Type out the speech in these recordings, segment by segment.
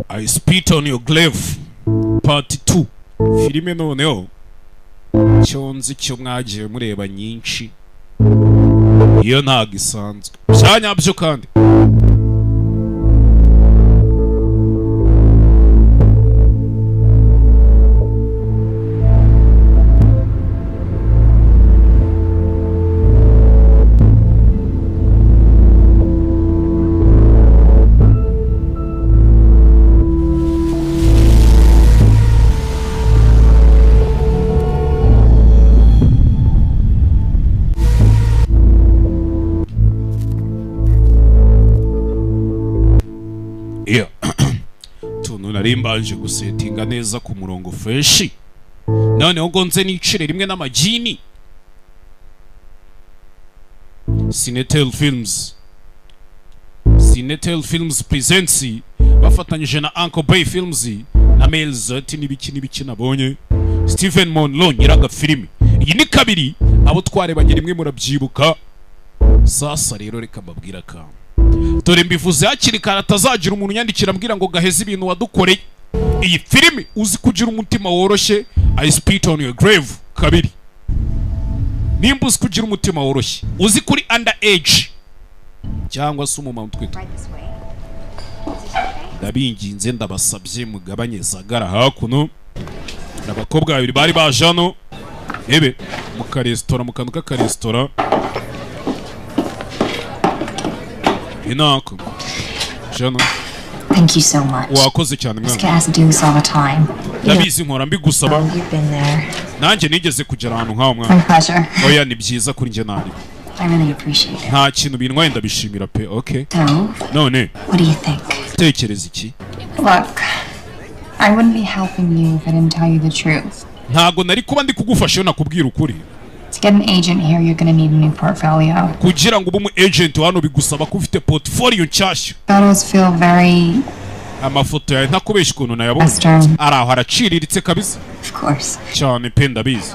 I Spit on Your Grave Part 2 filime noneho cyonzi cyo mwagiye mureba nyinshi iyo ntago isanzwe byanyabyo kandi mbanje gusetinga neza ku murongo fresh noneho ngo nze nicire rimwe n'amagini Cinetel Films presents bafatanyije na Uncle Bay Films na Mails ati n'ibiki nabonye Stephen Monroe nyiraga filimi iyi ni kabiri abo twarebanye rimwe murabyibuka sasa rero reka mbabwira ka dore mbivuze hakiri kare atazagira umuntu yandikira ambwira ngo gaheze ibintu wadukoreye iyi filimi uzi kugira umutima woroshye I Spit on Your Grave kabiri nimba uzi kugira umutima woroshye uzi kuri underage cyangwa se umumama utwite ndabinginze ndabasabye mugabanye zagara hakuno n'abakobwa babiri bari baje hano ebe mu karesitora mu kantu k'akaresitora inako jana. Thank you so much. Wakoze cyane mwana. This kid has to do this all the time. Ndabizi nkora mbigusaba. You've been there. Nanjye nigeze kugera ahantu nkaho mwana. My pleasure. Oya ni byiza kuri nje nari. I really appreciate it. Nta kintu bintwaye ndabishimira pe. Okay. So, none. What do you think? Tekereza iki? Look, I wouldn't be helping you if I didn't tell you the truth. Ntago nari kuba ndi kugufasha nakubwira ukuri. To get an agent here, you're gonna need a new portfolio. Kugira ngo ubu agent hano bigusaba ko ufite portfolio nshyashya. Photos feel very amafoto yawe ntakubeshya ukuntu nayabonye araho haraciriritse kabisa. Of course. Cyane pe ndabizi.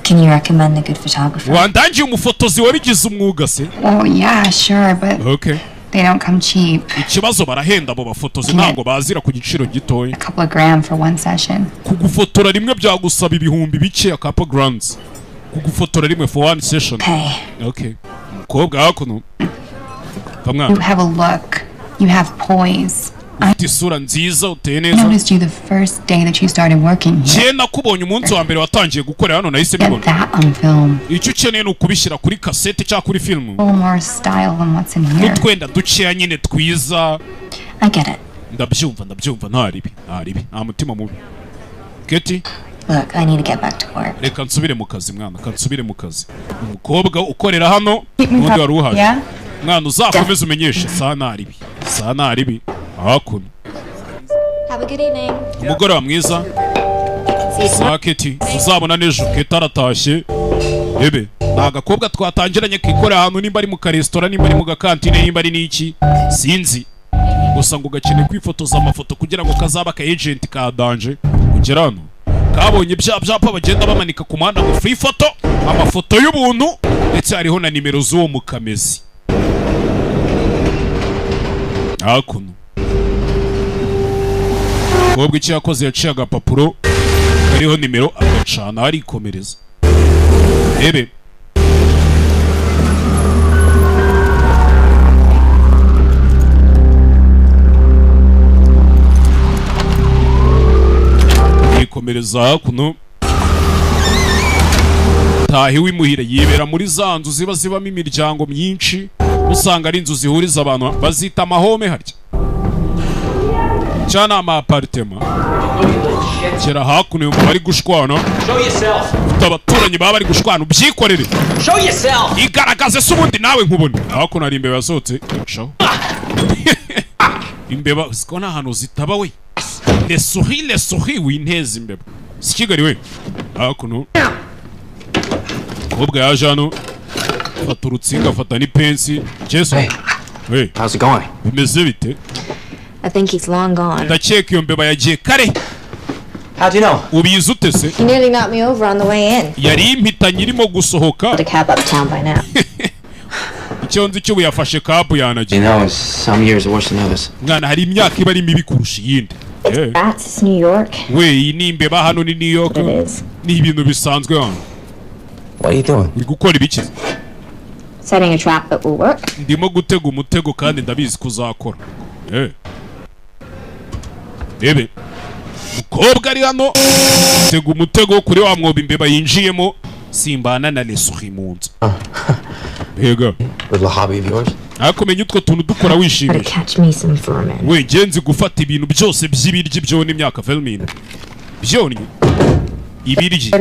Can you recommend a good photographer? Wandangiye umufotozi wabigize umwuga se? Oh yeah, sure, but okay. They don't come cheap. Ikibazo barahenda abo bafotozi ntabwo bazira ku giciro gitoya. A couple of grand for one session. Kugufotora rimwe byagusaba ibihumbi bike a couple grands. Kugufotora rimwe for one session. Hey. Okay. Mukobwa hakuno. You have a look. You have poise. Isura nziza uteye I neza. noticed you the first day that you started working here. Je nakubonye umunsi wa mbere watangiye gukorera hano nahise mbibona. Get that on film. Icyo ukeneye ni ukubishyira kuri cassette cyangwa kuri film. A little more style than what's in here. Utwenda dukeya nyine twiza. I get it. Ndabyumva ntaribi. Nta mutima mubi. Keti? Look, I need to get back to work. Reka nsubire mu kazi mwana, kansubire mu kazi. Umukobwa ukorera hano n'undi wari uhaje. Yeah? Mwana uzakomeza umenyeshe sana aribi. Hakuno. Have a good evening. Umugoroba mwiza. Saketi, uzabona nejo Keta aratashye. Ebe, nagakobwa twatangiranye kikorera hano nimba ari mu karesitora nimba ari mu gakantine nimba ari niki sinzi. Gusa ngo gakene kwifotoza amafoto kugira ngo kazaba ka agent ka danje kugera hano. Kabonye byapa bagenda bamanika ku muhanda ngo free photo, amafoto y'ubuntu ndetse hariho na nimero z'uwo mukamezi. Hakuno. Kobwa icyo yakoze yaciye agapapuro kariho nimero agacana arikomereza. Ebe. Yikomereza hakuno. Tahi wimuhira yibera muri za nzu ziba zibamo imiryango myinshi usanga ari inzu zihuriza abantu bazita amahome harya cyane ama apartment kera hakuno yo bari gushwana abaturanyi baba bari gushwana ubyikorere igaragaze se ubundi nawe nkubona hakuno ari imbeba yasohotse caho imbeba sikona hano zitaba we les souris winteze imbeba sikigari we hakuno ubwo yaje hano fata urutsinga fata n'ipensi Jesu. Hey, how's it going? Bimeze bite? I think he's long gone. Ndakeka iyo mbeba yagiye kare. How'd you know? Ubizi ute se? He nearly knocked me over on the way in. Yari impitanye irimo gusohoka. The cab uptown by now. icyo nzi cy'ubu yafashe kabu yanagiye. You know, some years are worse than others. Mwana hari imyaka iba ari mibi kurusha iyindi. That's New York. We iyi ni imbeba hano ni New York. Ni ibintu bisanzwe hano. What are you doing? Uri gukora ibiki? Setting a trap that will work. Ndimo gutega umutego kandi ndabizi kuzakora. Bebe. Mukobwa ari hano. Tega umutego kuri wa mwoba imbeba yinjiyemo. Simbana na Lesuhi mu nzu. Hega. Little hobby of yours? Akomenya utwo tuntu dukora wishimye. We genzi gufata ibintu byose by'ibiryo byo n'imyaka Velmin. Byonye. Ibiryo.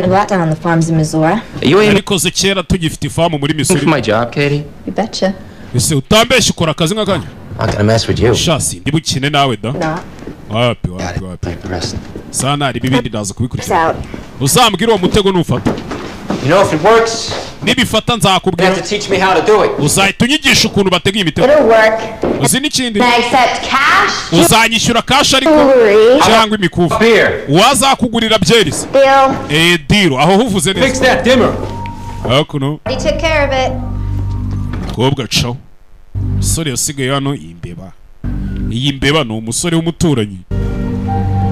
Ariko ze kera tugifite ifamu muri Missouri. My job, Katie. You betcha. Ese utambeshye ukora akazi nk'akanya? I'm gonna mess with you. Shasi ndibukine nawe da. No. Wapi. Sana ari bibindi ndaza kubikurikira. Uzambwira uwo mutego nufata. You know if it works, nibifata you nzakubwira. have to teach me how to do it. Uzahita unyigisha ukuntu batega imitego. It'll work. Uzi n'ikindi? Can I accept cash? Uzanyishyura cash ariko Jewelry. cyangwa imikufi. Here. Wazakugurira byerisi. Deal. Diro aho huvuze Fix neza. that dimmer. Hakuno. He took care of it. Kobwa cawo. Umusore yasigaye hano imbeba. Iyi mbeba ni umusore w'umuturanyi.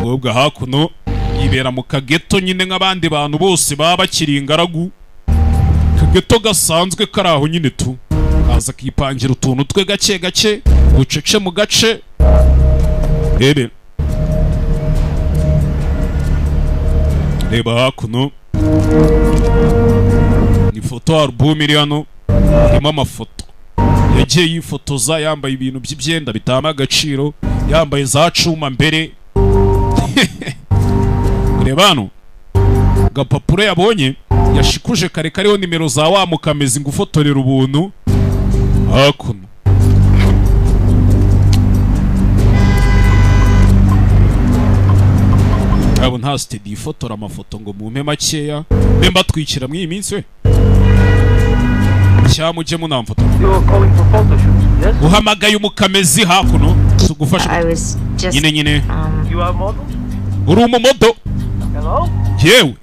Kobwa hakuno yibera mu kageto nyine nk'abandi bantu bose baba bakiri ingaragu. Kageto gasanzwe karaho nyine tu. Aza kipangira utuntu twe gake gake, ucece mu gace. Bebe. Reba hakuno. Ni foto album iri hano. Irimo amafoto. Yagiye yifotoza yambaye ibintu by'ibyenda bitama agaciro, yambaye za cuma mbere. Reba hano. Gapapuro yabonye yashikuje kare kariho nimero za wa mukamezi ngufotorera ubuntu. Hakuno. Abo nta studio ifotora amafoto ngo mumpe makeya. Memba twikira mu iyi minsi we. Cyamuje munamfoto. Uhamagaye umukamezi hakuno tugufasha. Nyine. Uri umumodo? Yewe.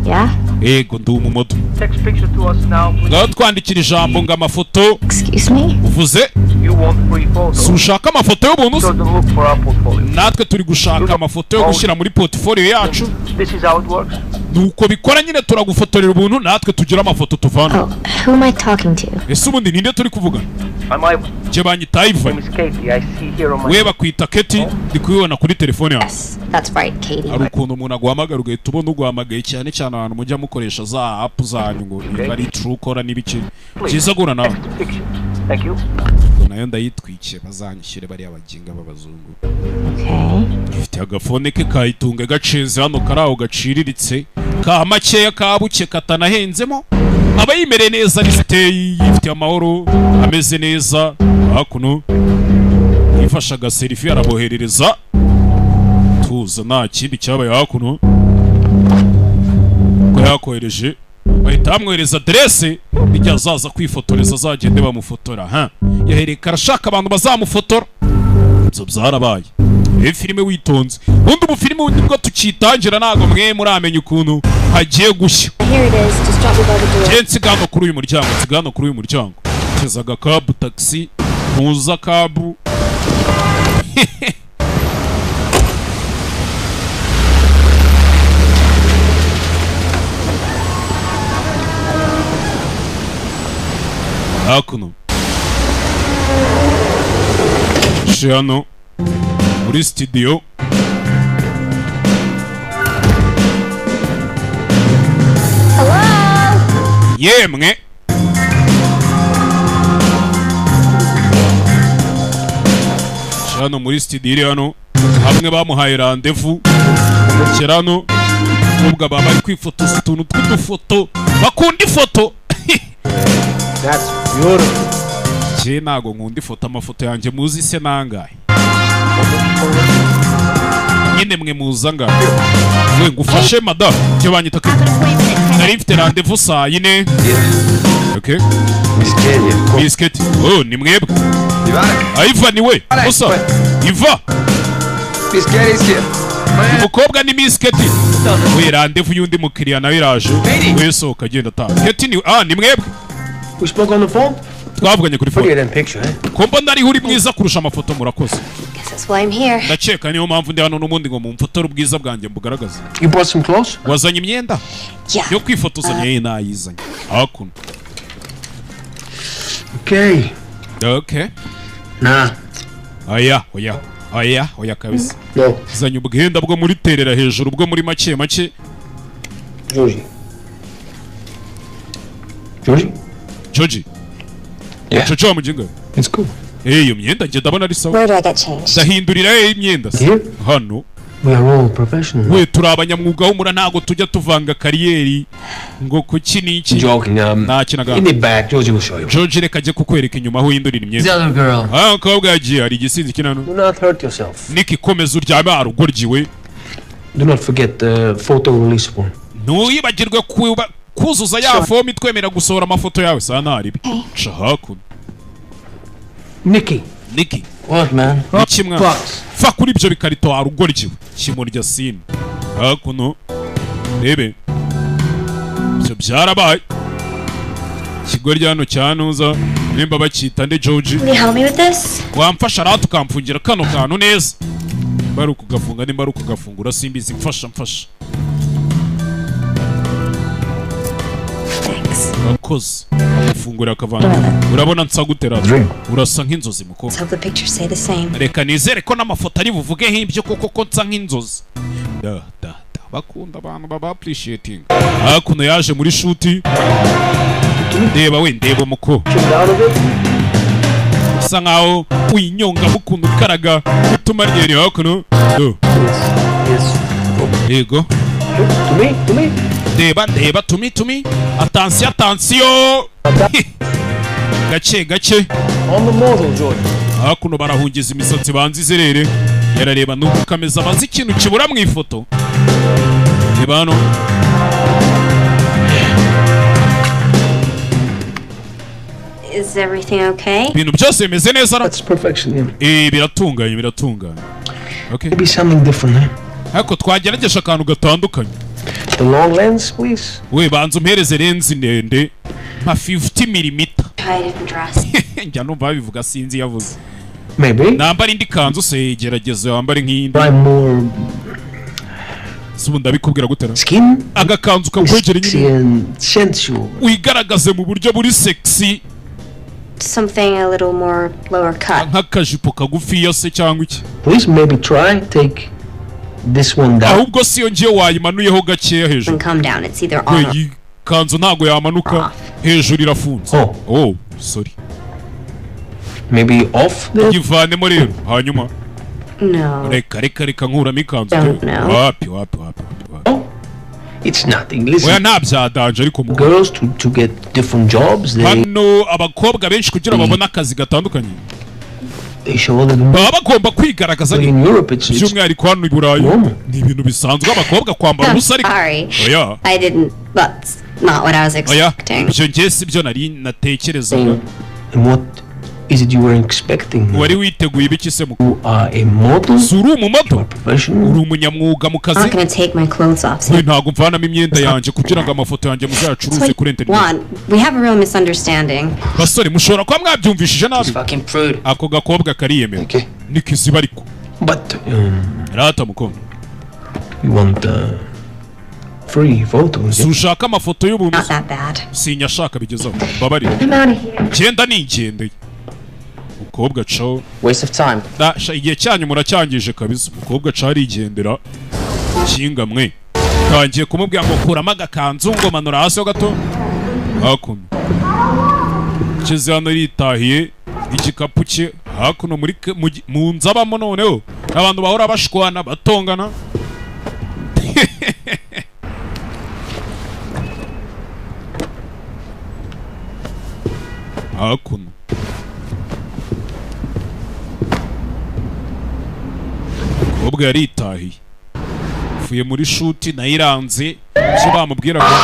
Yeah? Ego ndi umumodo. Text picture to us now, please. Ngaho twandikira ijambo ngo amafoto. Excuse me? Uvuze? You want free photos? Sushaka amafoto y'ubuntu? So don't look for our portfolio. Natwe turi gushaka amafoto yo gushyira muri portfolio yacu. This is how it works. Nuko bikora nyine turagufotorera ubuntu natwe tugira amafoto tuvana. Oh, who am I talking to? Ese ubundi ninde turi kuvugana? I'm Ivan. Je banyita Ivan. My name is Katie. I see here on my... We bakwita Katie, ndi kubibona kuri telefone yawe. Yes, that's right, Katie. Ari ukuntu umuntu aguhamagara ugahita ubona uguhamagaye cyane cyane abantu mujya mukoresha za app zanyu ngo ari Truecaller n'ibiki. Byiza gura nawe. Thank you. Nayo ndayitwikiye bazanyishyure bari abaginga b'abazungu. Okay. Ifite agafone ke kayitunga gacenze hano karaho gaciriritse ka makeya kabuke katanahenzemo. Aba yimereye neza n'isiteye yifite amahoro ameze neza. Hakuno yifasha agaselfie araboherereza. Tuza nta kindi cyabaye hakuno. Ko yakohereje bahita bamwohereza adresse ijya azaza kwifotoreza azagende bamufotora. Yahereye karashaka abantu bazamufotora. Ibyo byarabaye. Filime witonze. Ubundi ubu filime nibwo tukitangira ntago mwe muramenya ukuntu hagiye gushya. Here it is. Just drop me by the door. Jensi gano kuri uyu muryango. Tezaga kabu taxi, muza kabu. Hakuno. Hano muri studio. Hello? Yemwe. Hano muri studio iri hano hamwe bamuhaye rendezvous. Kirano ubwo baba bari kwifotoza utuntu tw'udufoto bakunda ifoto. That's beautiful. Je nago nkunda ifoto amafoto yanjye muzi se nangahe. Nyine mwe muza ngahe. We ngufashe madam cyo banyita ko nari mfite rendezvous saa yine. Okay. Miss Katie. Oh ni mwebwe. Ivan we. Musa. Iva. Miss Katie's here. Umukobwa ni Miss Katie. We rendezvous y'undi mukiriya nawe iraje. We sohoka agenda ataha. Katie ni ni mwebwe. We spoke on the phone? twavuganye kuri Prettier phone than picture, eh? ko mbona ariho uri mwiza kurusha amafoto murakoze Guess that's why I'm here. ndakeka niyo mpamvu ndi hano n'ubundi ngo mumfotore ubwiza bwanjye mbugaragaze You brought some clothes? wazanye imyenda Yeah. yo kwifotozanya ye nayizanye hakuno Okay. okay Nah. oya kabisa No. zanye ubwenda bwo muri terera hejuru bwo muri make make Georgie. Georgie? Joji Yeah. Jojo wa mujinga It's cool. iyo myenda njye ndabona ari sawa Where do I get changed? ndahindurira imyenda se Here? hano We are all professionals. we turi abanyamwuga w'umura ntago tujya tuvanga kariyeri ngo kuki niki Joking. nakinaga In the back, Georgie will show you. George reka ajye kukwereka inyuma aho uhindurira imyenda other girl. umukobwa yagiye hari igisinzi kinano Do not hurt yourself. niki komeza uryame harugoryiwe Do not forget the photo release form. ntuyibagirwe kuzuza ya fomu itwemera gusohora amafoto yawe saa ntaribi ca hakuno Nikki. niki What, man? niki mwana fa kuri ibyo bikarito harugoryiwe kimurya sini hakuno rebe ibyo byarabaye ikigoryi hano cyanuza nimba bacyita nde George Can you help me with this? wamfasha rero tukamfungira kano kantu neza nimba ari ukugafunga nimba ari ukugafungura simbizi mfasha Thanks. urakoze ufungura akavana urabona nsa gutera urasa nk'inzozi muko Let's hope the pictures say the same. reka nizere ko n'amafoto ari buvuge nk'ibyo koko nsa nk'inzozi da bakunda abantu baba appreciating hakuno yaje muri shuti ndeba muko usa nkaho winyonga mukunda ukaraga utuma ryeri hakuno Yes. yego To me. ndeba tumi attention gake On the model, George. hakuno barahungiza imisatsi banze izerere yarareba nuko kameza abazi ikintu kibura mu ifoto reba hano Is everything okay? ibintu byose bimeze neza That's perfection, yeah. biratunganye okay Maybe something different, eh? ariko twagerageje akantu gatandukanye The long lens, please. we banza umpereze lensi ndende nka 50mm Try a different dress. njya numva babivuga sinzi yavuze Maybe. nambara indi kanzu se gerageza wambare nk'iyindi Try more subu ndabikubwira gutera skin. agakanzu kakwegera Sexy nyine and sensual. wigaragaze mu buryo buri sexy Something a little more lower cut. nk'akajipo kagufiya se cyangwa iki Please maybe take this one down. ahubwo si iyo ngiye wayimanuyeho gakeya hejuru And come down. It's either on or iyi kanzu ntago yamanuka hejuru irafunze Oh. sorry Maybe off there. yivanemo rero hanyuma no. reka nkuramo ikanzu Don't know. wapi It's nothing. oya Listen, nta byadanje ariko mu girls to get different jobs, hano abakobwa benshi kugira babone akazi gatandukanye they show that baba bagomba kwigaragaza in Europe it's by'umwihariko hano i burayi normal. ni ibintu bisanzwe abakobwa kwambara I'm ubusa ariko sorry. oya I didn't. That's not what I was oya expecting. ibyo ngiye si byo nari natekerezaga And what is it you were expecting? wari witeguye ibiki se mu You are a model. si uri umumodo You are professional. uri umunyamwuga mu I'm kazi not gonna take my clothes off. we ntabwo mvanamo imyenda yanjye kugira ngo amafoto yanjye muzayacuruze kuri interineti One, we have a real misunderstanding. basore mushobora kuba mwabyumvishije nabi Fucking prude. ako gakobwa kariyemera Okay. nikiziba ariko But rata mukono you want free photos. si ushaka amafoto y'ubuntu Not that bad. sinyashaka bigezaho babarira I'm out of here. genda nigendeye umukobwa caho Waste of time. igihe cyanyu muracyangije kabisa umukobwa caho arigendera kinga mwe tangiye kumubwira ngo kuramo agakanzu ngo manura hasi ho gato hakuno kizi hano ritahiye igikapu cye hakuno mu nzu abamo noneho abantu bahora bashwana batongana hakuno umukobwa yaritahiye uvuye muri shuti nayiranze icyo bamubwira ngo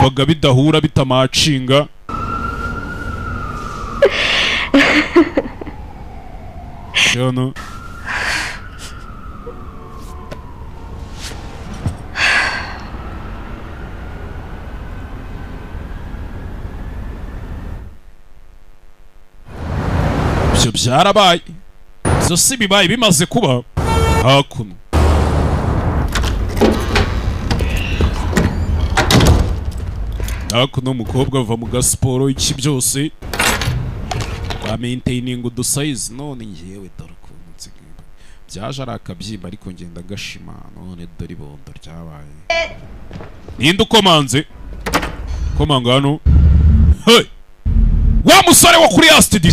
vaga bidahura bitamacinga Shano ibyo byarabaye izo si bibaye bimaze kuba hakuno hakuno umukobwa ava mu gasiporo iki byose kwa maintaining udusize none ngewe dore ukuntu nsigaye byaje ari akabyimba ariko ngenda gashima none dore ibondo ryabaye ninde ukomanze komanga hano hey wa musore wo kuri Astidi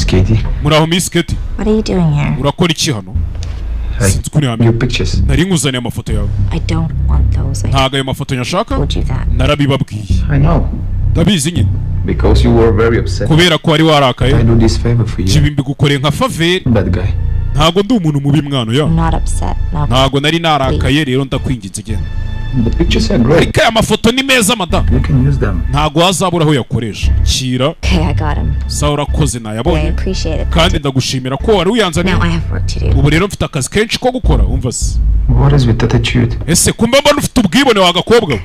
muraho Miss Katie What are you doing here? urakora iki hano Like your pictures. nari nkuzaniye amafoto yawe I don't want those. I ntago ayo mafoto nyashaka told you that. narabibabwiye I know. ndabizi nyine Because you were very upset. kubera ko wari warakaye I do this favor for you. jibi mbigukoreye nka faveri Bad guy. ntago ndi umuntu mubi mwana ya I'm not upset. No. ntago nari narakaye rero ndakwinginze genda The pictures are great. ariko aya mafoto ni meza madamu You can use them. ntago wazabura aho yakoresha kira Okay, I got him. sawa urakoze I nayabonye appreciate it. kandi ndagushimira ko wari uyanzaniye Now I have work to do. ubu rero mfite akazi kenshi ko gukora umva se What is with attitude? ese kumbe mbona ufite ubwibone wa gakobwa we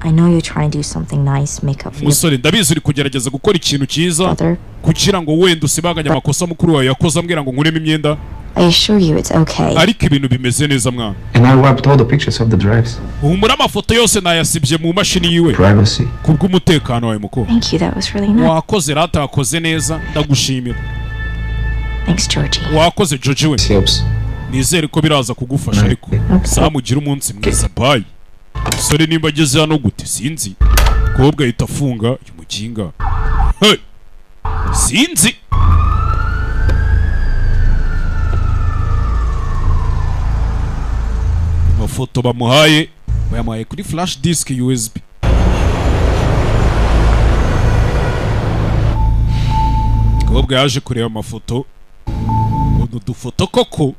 I know you're trying to do something nice, make up for your umusore ndabizi uri kugerageza gukora ikintu cyiza brother. kugira ngo wenda usibanganye amakosa mukuru wawe yakoze ambwira ngo nkuremo imyenda I assure you it's okay. ariko ibintu bimeze neza mwana And I wiped all the pictures of the drives. humura amafoto yose nayasibye mu mashini yiwe Privacy. kubw'umutekano wawe mukuru Thank you. That was really nice. wakoze rata wakoze neza ndagushimira Thanks, Georgie. wakoze George we This helps. nizere ko biraza kugufasha ariko samugire umunsi mwiza bye umusore nimba ageze hano gute sinzi kobwa ahita afunga umukinga hey! sinzi amafoto bamuhaye bayamuhaye kuri flash disk USB kobwa yaje kureba amafoto udu dufoto koko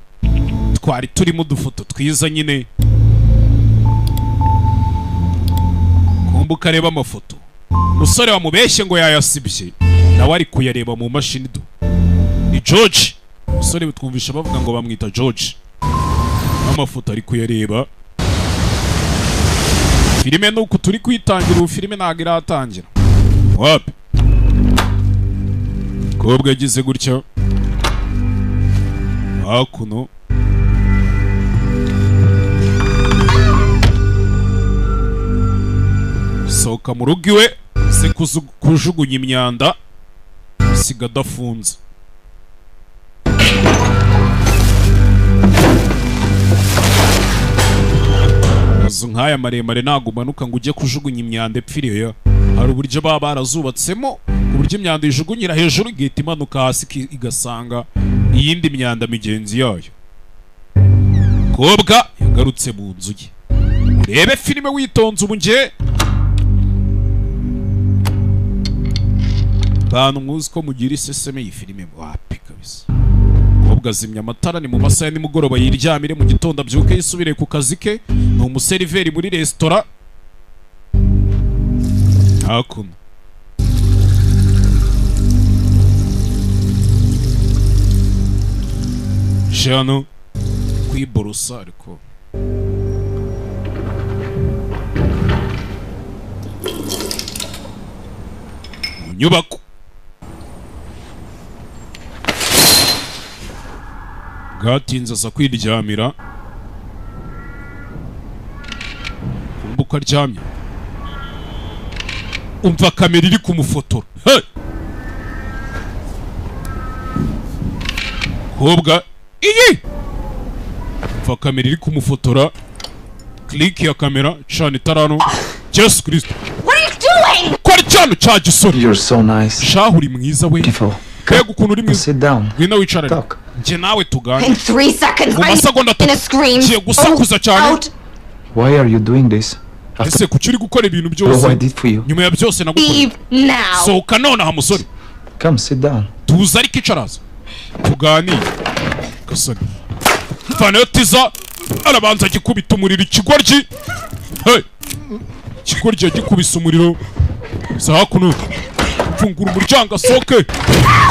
twari turimo udufoto twiza nyine kumbuka areba amafoto umusore wamubeshye ngo yayasibye nawe ari kuyareba mu mashini do ni George umusore twumvisha bavuga ngo bamwita George amafoto ari kuyareba filime nuko turi kwitangira ubu filime ntabwo iratangira wapi kobwa yagize gutya hakuno sohoka mu rugo iwe se kujugunya imyanda siga adafunze amazu nk'aya maremare ntabwo umanuka ngo ujye kujugunya imyanda epfiriye hari uburyo baba barazubatsemo ku buryo imyanda ijugunyira hejuru igahita imanuka hasi igasanga iyindi myanda migenzi yayo kobwa yagarutse mu nzu ye urebe filime witonze ubu nge bantu muzi ko mugira iseseme iyi filime wapi kabisa kobwa azimya amatara ni mu masaha ya nimugoroba yiryamire mu gitondo abyuke yisubire ku kazi ke ni umuseriveri muri resitora hakuno hano kwiborosa ariko mu nyubako gatinze aza kwiryamira kumbuka aryamye umva kamera iri kumufotora hey! kobwa iyi umva kamera iri kumufotora click ya kamera cana itarano Yesu Kristo kora cyano cya gisore You're so nice. shahuri mwiza we Beautiful. kega ukuntu uri mwiza Sit down. ngwino wicarane Talk. nje nawe tugane In 3 seconds, mu masegonda in a atatu scream. ngiye gusakuza cyane Out. Why are you doing this? After ese kuki uri gukora ibintu all I byose did for you. nyuma ya byose nagukoreye Leave now. sohoka nonaha musore Come sit down. tuza ariko icaraza tuganire gasore mvanayo tiza arabanza agikubita umuriro ikigoryi hey! ikigoryi yagikubise umuriro za hakuno mfungura umuryango asohoke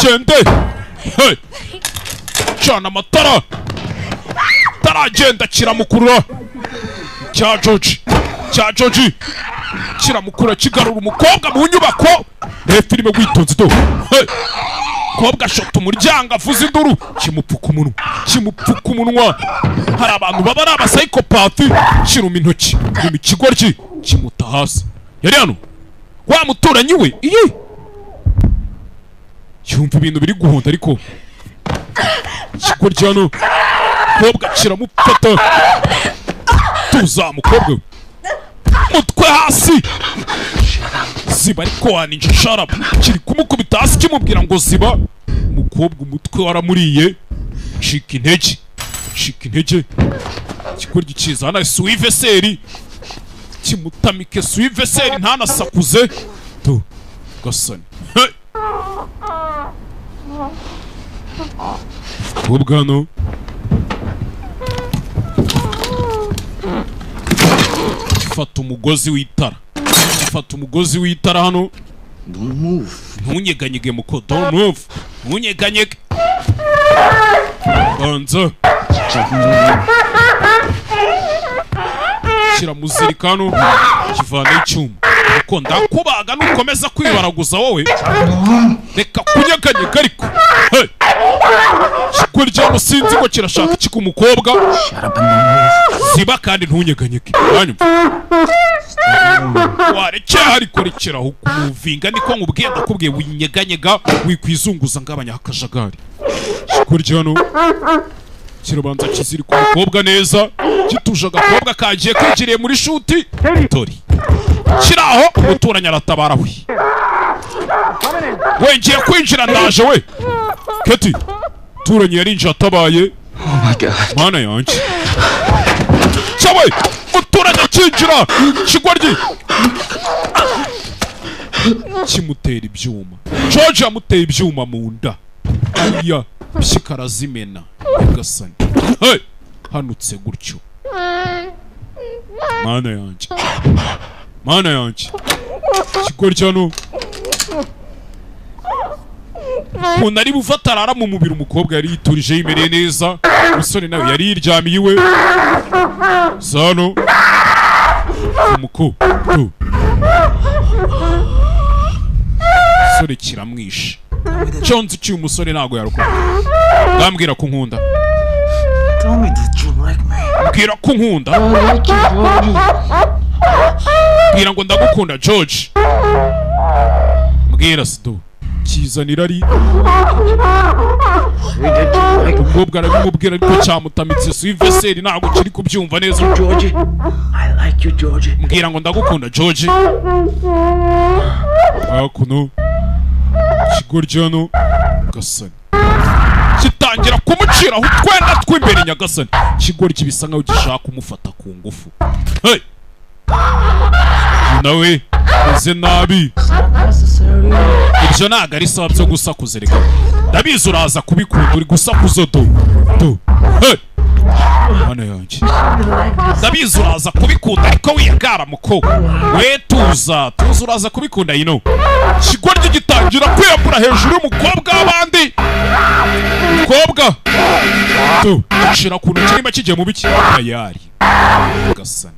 gende hey! cana amatara taragenda kiramukurura cya George kiramukura kigarura umukobwa mu nyubako reba filime witonze do hey! kobwa shota umuryango avuza induru kimupfuka umunwa hari abantu baba ari abasayikopati kiruma intoki mu kigoryi kimuta hasi yari hano wa muturanyi we yumva ibintu biri guhunda ariko kigoryi hano kobwa kiramufata tuzamukobwa mutwe hasi ziba ariko waninja sharapu kiri kumukubita hasi kimubwira ngo ziba umukobwa umutwe waramuriye cika intege kigoryi kiza hano suiveseri kimutamike suiveseri ntanasakuze to gasani kobwa hano fata umugozi w'itara hano ntunyeganyege muko don't move ntunyeganyege banza shyira muzirika hano kivanaho icyuma ariko ndakubaga nukomeza kwibaraguza wowe reka kunyeganyega ariko kigoryi hano sinzi ngo kirashaka iki ku mukobwa ziba kandi ntunyeganyege warekera ariko rekeraho kumuvinga niko nkubwiye ndakubwiye winyeganyega wikwizunguza ng'abanyakajagari kigoryi hano kirabanza kizirika umukobwa neza gituje agakobwa kagiye kwigiriye muri shuti tori kiraho umuturanyi aratabara we ngiye kwinjira ndaje we Keti turanyi yarinjiye atabaye mana yanjye cyawe umuturanyi akinjira kigoryi kimutera ibyuma George yamuteye ibyuma mu nda ariya bishyika zimena gasani hanutse gutyo mana yanjye kigoryi hano ukuntu ari bufata arara mu mubiri umukobwa yari yiturije yimereye neza umusore nawe yari yiryamiye iwe zano umukobwa umusore kiramwishe cyonzi cy'uyu musore ntago yarokoka ngambwira ko nkunda mbwira ko nkunda mbwira ngo ndagukunda George mbwira sido kizanira ari umukobwa arabimubwira ariko cyamutamitse suiveseri ntabwo kiri kubyumva neza mbwira ngo ndagukunda George hakuno kigoryi hano gasani kitangira kumuciraho utwenda tw'imbere nyagasani kigoryi bisa nkaho gishaka kumufata ku ngufu nawe uze nabi ibyo ntabwo ari sawa byo gusakuza reka ndabizi uraza kubikunda uri gusakuza do hano yanjye ndabizi uraza kubikunda ariko wiyagara muko we tuza uraza kubikunda kigoryi gitangira kwiyambura hejuru y'umukobwa w'abandi umukobwa gishira ku ntoki niba kigiye mu biki tayari gasani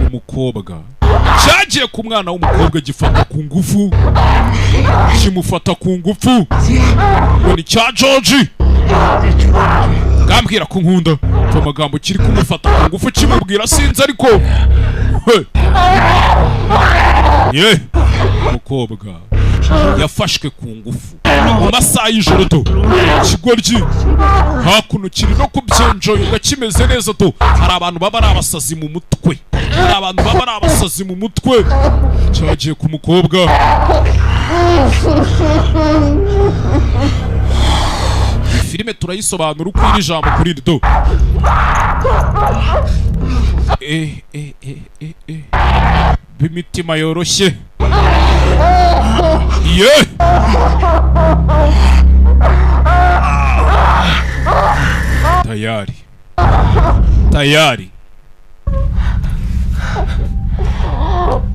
umukobwa cyagiye ku mwana w'umukobwa gifata ku ngufu kimufata ku ngufu ngo ni cya George ngambwira ko nkunda mva amagambo kiri kumufata ku ngufu kimubwira sinzi ariko umukobwa yafashwe ku ngufu mu masaha y'ijoro kigoryi hakuno kiri no kubyenjoyinga kimeze neza hari abantu baba ari abasazi mu mutwe cyagiye ku mukobwa filime turayisobanura uko iri jambo kuri iri b'imitima yoroshye tayari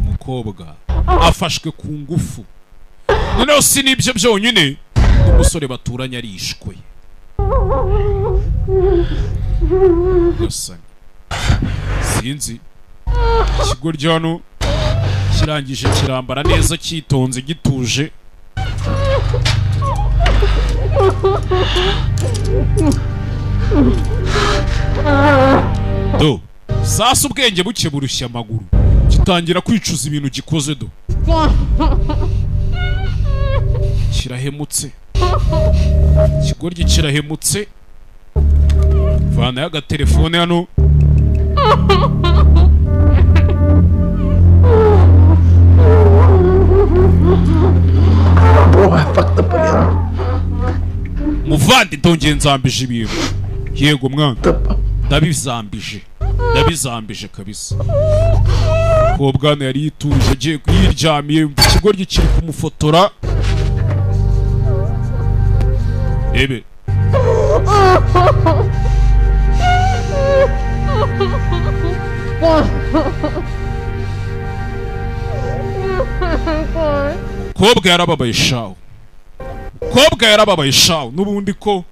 umukobwa afashwe ku ngufu noneho si n'ibyo byonyine umusore baturanye arishwe gasani sinzi kigoryi hano kirangije kirambara neza cyitonze gituje. Do sasa ubwenge buke burushya amaguru gitangira kwicuza ibintu gikoze. Do kirahemutse, ikigoryi kirahemutse. Vana y'agatelefone hano. Bro, I fucked up again. Muvandi ndongeye nzambije ibintu. Yego mwana, ndabizambije kabisa. Kobwana yari yituje agiye yiryamiye, ikigoryi kiri kumufotora. Ebe kobwa yarababaye shawo, n'ubundi ko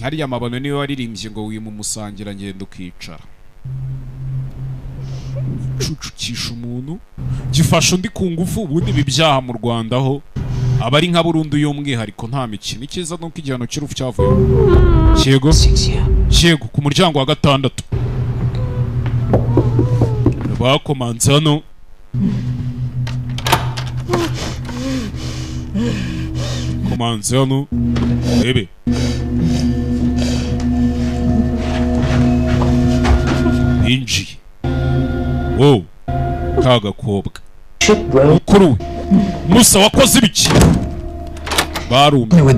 hariya mabano niwe waririmbye ngo wimumusangira ngendo ukicara. Cucukisha umuntu gifasha undi ku ngufu. Ubundi ibi byaha mu Rwanda ho aba ari nka burundu y'umwihariko nta mikino. Ikiza nuko igihano cy'urupfu cyavuye. Yego ku muryango wa 6 bakomanze hano. Komanze hano. Ebe inji. Oh, kaga kobwa mukuru Musa wakoze ibiki? Barumye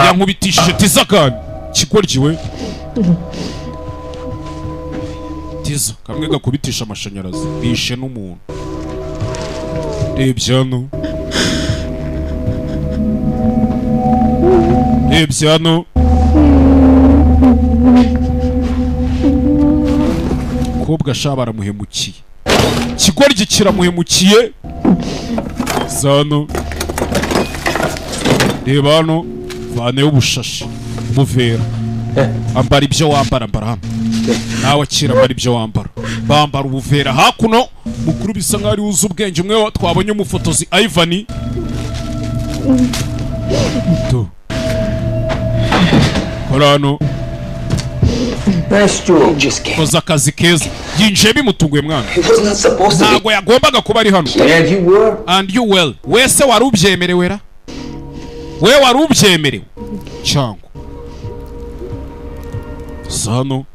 yankubitishije tizakani kigoryiwe. Tiza kamwe gakubitisha amashanyarazi bishe n'umuntu. Rebyano kobwa sha baramuhemukiye, kigoryi kiramuhemukiye. Zano reba hano vane y'ubushashi muvera. Ambara ibyo wambara hano nawe akira ambara ibyo wambara. Bambara ubuvera hakuno. Mukuru bisa nk'ari uzi ubwenge. Umwe twabonye umufotozi Ivan. Do Korano koza akazi keza. Yinjiye bimutunguye mwana. Ntabwo yagombaga kuba ari hano. And you well. Wese wari ubyemerewe ra? We wari ubyemerewe cyangwa Zano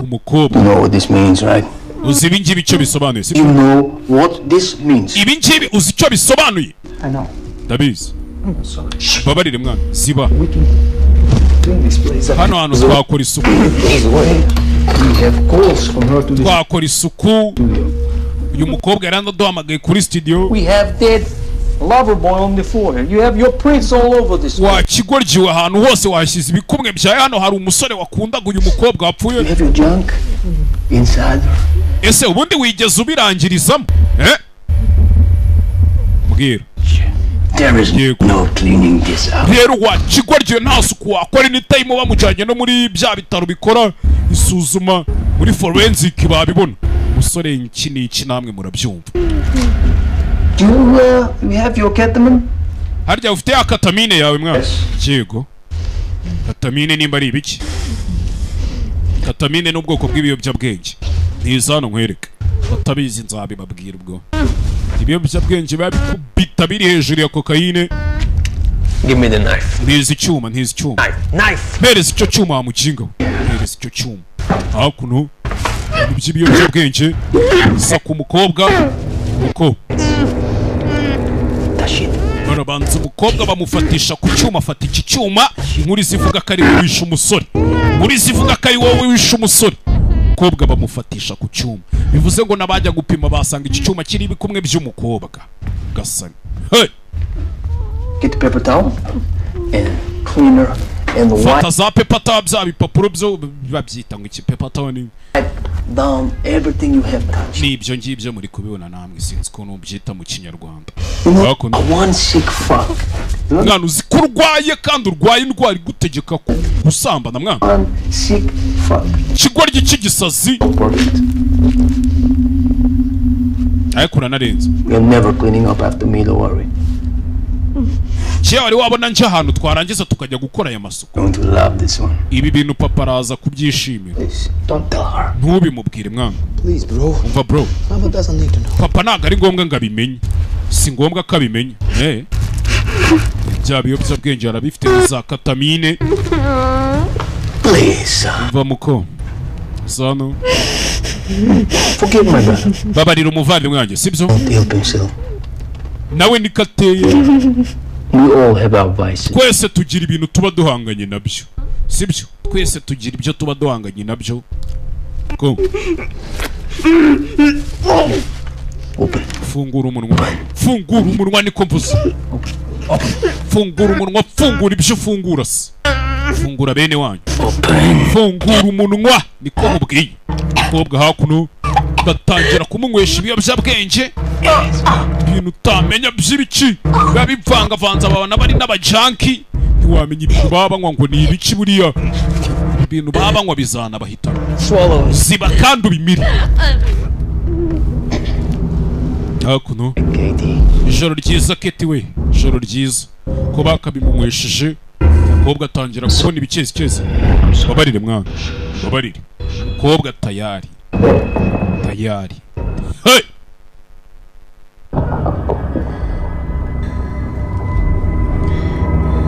umukobwa. You know what this means, right? Uzi ibi ngibi icyo bisobanuye? You know what this means. Ibi ngibi uzi icyo bisobanuye? I know. Ndabizi. Sorry. Babarire mwana. Ziba. We can clean this place up. Hano twakora isuku. We have calls from her to this. Twakora isuku. Uyu mukobwa yaranaduhamagaye kuri studio. We have that lover boy on the floor. You have your prints all over this. Wa kigoryiwe ahantu hose washyize ibikumwe bya hano. Hari umusore wakundaga uyu mukobwa wapfuye. You have your junk inside. Ese ubundi wigeze ubirangirizamo? Mbwira. There is no cleaning this out. Rero wa kigoryiwe nta suku wakora ni time bamujyanye no muri bya bitaro bikora isuzuma muri forensic babibona. Musore iki namwe murabyumva. You have your ketamine? Harya ufite ya ketamine yawe mwana? Yes. Yego. Ketamine nimba ari ibiki? Ketamine n'ubwoko bw'ibiyobyabwenge. Ntizano nkwereke. Batabizi nzabibabwira ubwo. Ibiyobyabwenge babikubita biri hejuru ya kokayine. Give me the knife. Ntizi icyuma. Knife. Bereza icyo cyuma wa mukinga we. Bereza icyo cyuma. Hakuno iby'ibiyobyabwenge isa ku mukobwa. Uko barabanza umukobwa bamufatisha ku cyuma. Afata iki cyuma. Inkuru zivuga ko ari wowe wishe umusore. Umukobwa bamufatisha ku cyuma. Bivuze ngo nabajya gupima basanga iki cyuma kiri ibikumwe by'umukobwa. Gasani. Hey! Get the paper towel and cleaner and wipe. Fata za paper towel bya bipapuro byo babyita ngo iki paper towel ni down everything you have touched. Ni ibyo ngibyo muri kubibona namwe sinzi ko nubyita mu Kinyarwanda. You know, one sick fuck mwana uzi ko urwaye kandi urwaye indwara igutegeka gusambana mwana One sick fuck. ikigoryi cy'igisazi Perfect. ariko uranarenze You're never cleaning up after me, don't worry. cyewe wari wabona nje ahantu twarangiza tukajya gukora aya masuku Going to love this one. ibi bintu papa araza kubyishimira Please, don't tell her. ntubimubwire mwana Please, bro. umva bro Mama doesn't need to know. papa ntabwo ari ngombwa ngo abimenye si ngombwa ko abimenya bya biyobyabwenge arabifite za katamine Please. umva muko zano Forgive my brother. babarira umuvandimwe wanjye sibyo Don't help himself. nawe niko ateye We all have our vices. twese tugira ibintu tuba duhanganye nabyo sibyo twese tugira ibyo tuba duhanganye nabyo ko Open. fungura umunwa niko mvuze fungura umunwa fungura ibyo ufungura se fungura bene wanyu fungura umunwa niko mubwiye umukobwa hakuno batangira kumunywesha ibiyobyabwenge ibintu utamenya by'ibiki biba bivangavanze abana bari n'abajanki ntiwamenya ibintu babanywa ngo ni ibiki buriya ibintu babanywa bizana bahita ziba kandi ubimire hakuno ijoro ryiza keti we ijoro ryiza ko bakabimunywesheje umukobwa atangira kubona ibikezi babarire mwana babarire umukobwa tayari hey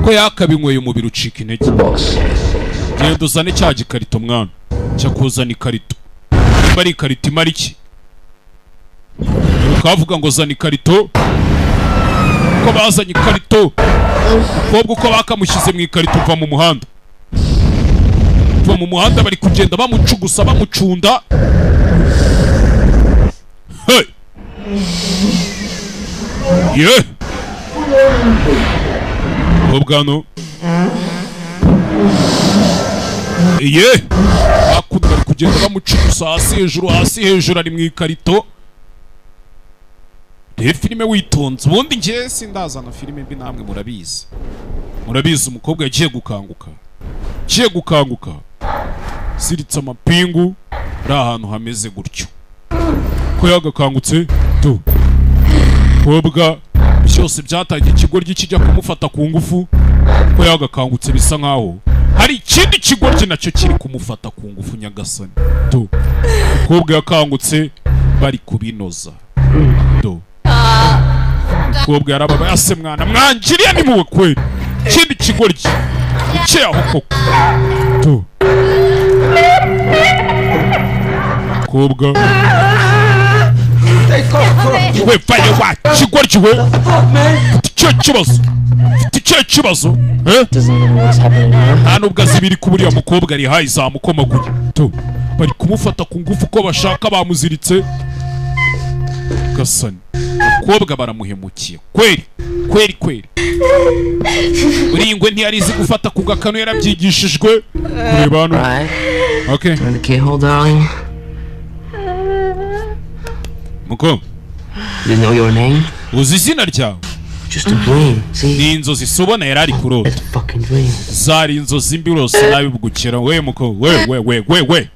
ko yakabinyweye umubiri ucika intege genda uzane cya gikarito mwana cya kuzana ikarito nimba ari ikarito imara iki ukavuga ngo zana ikarito ko bazanye ikarito umukobwa uko bakamushyize mu ikarito uva mu muhanda bari kugenda bamucugusa bamucunda hey yeah ubwano yeah akundi bari kugenda bamucugusa hasi hejuru ari mu ikarito filime witonze ubundi njye sindazana filime mbi namwe murabizi umukobwa yagiye gukanguka siritse amapingu ari ahantu hameze gutyo ko yagakangutse tu kobwa byose byatangiye ikigoryi kijya kumufata ku ngufu ko yagakangutse bisa nkaho hari ikindi kigoryi nacyo kiri kumufata ku ngufu nyagasani tu umukobwa yakangutse bari kubinoza tu umukobwa yarababaye ase mwana mwangiriye ni muwe kweli ikindi kigoryi uciye aho koko tu umukobwa we vaye wa kigoryi we icyo kibazo nta nubwo azi biri ku buriya mukobwa ari hayi zamukomaguye tu bari kumufata ku ngufu ko bashaka bamuziritse gasani umukobwa baramuhemukiye kweri uriya ingwe ntiyari izi gufata ku gakanu yarabyigishijwe kureba hano okay muko You know your name? uzi izina ryawe Just a dream. See? ni inzozi sobona yari ari kurota It's a fucking dream. zari inzozi mbi rose nabibugukira we muko we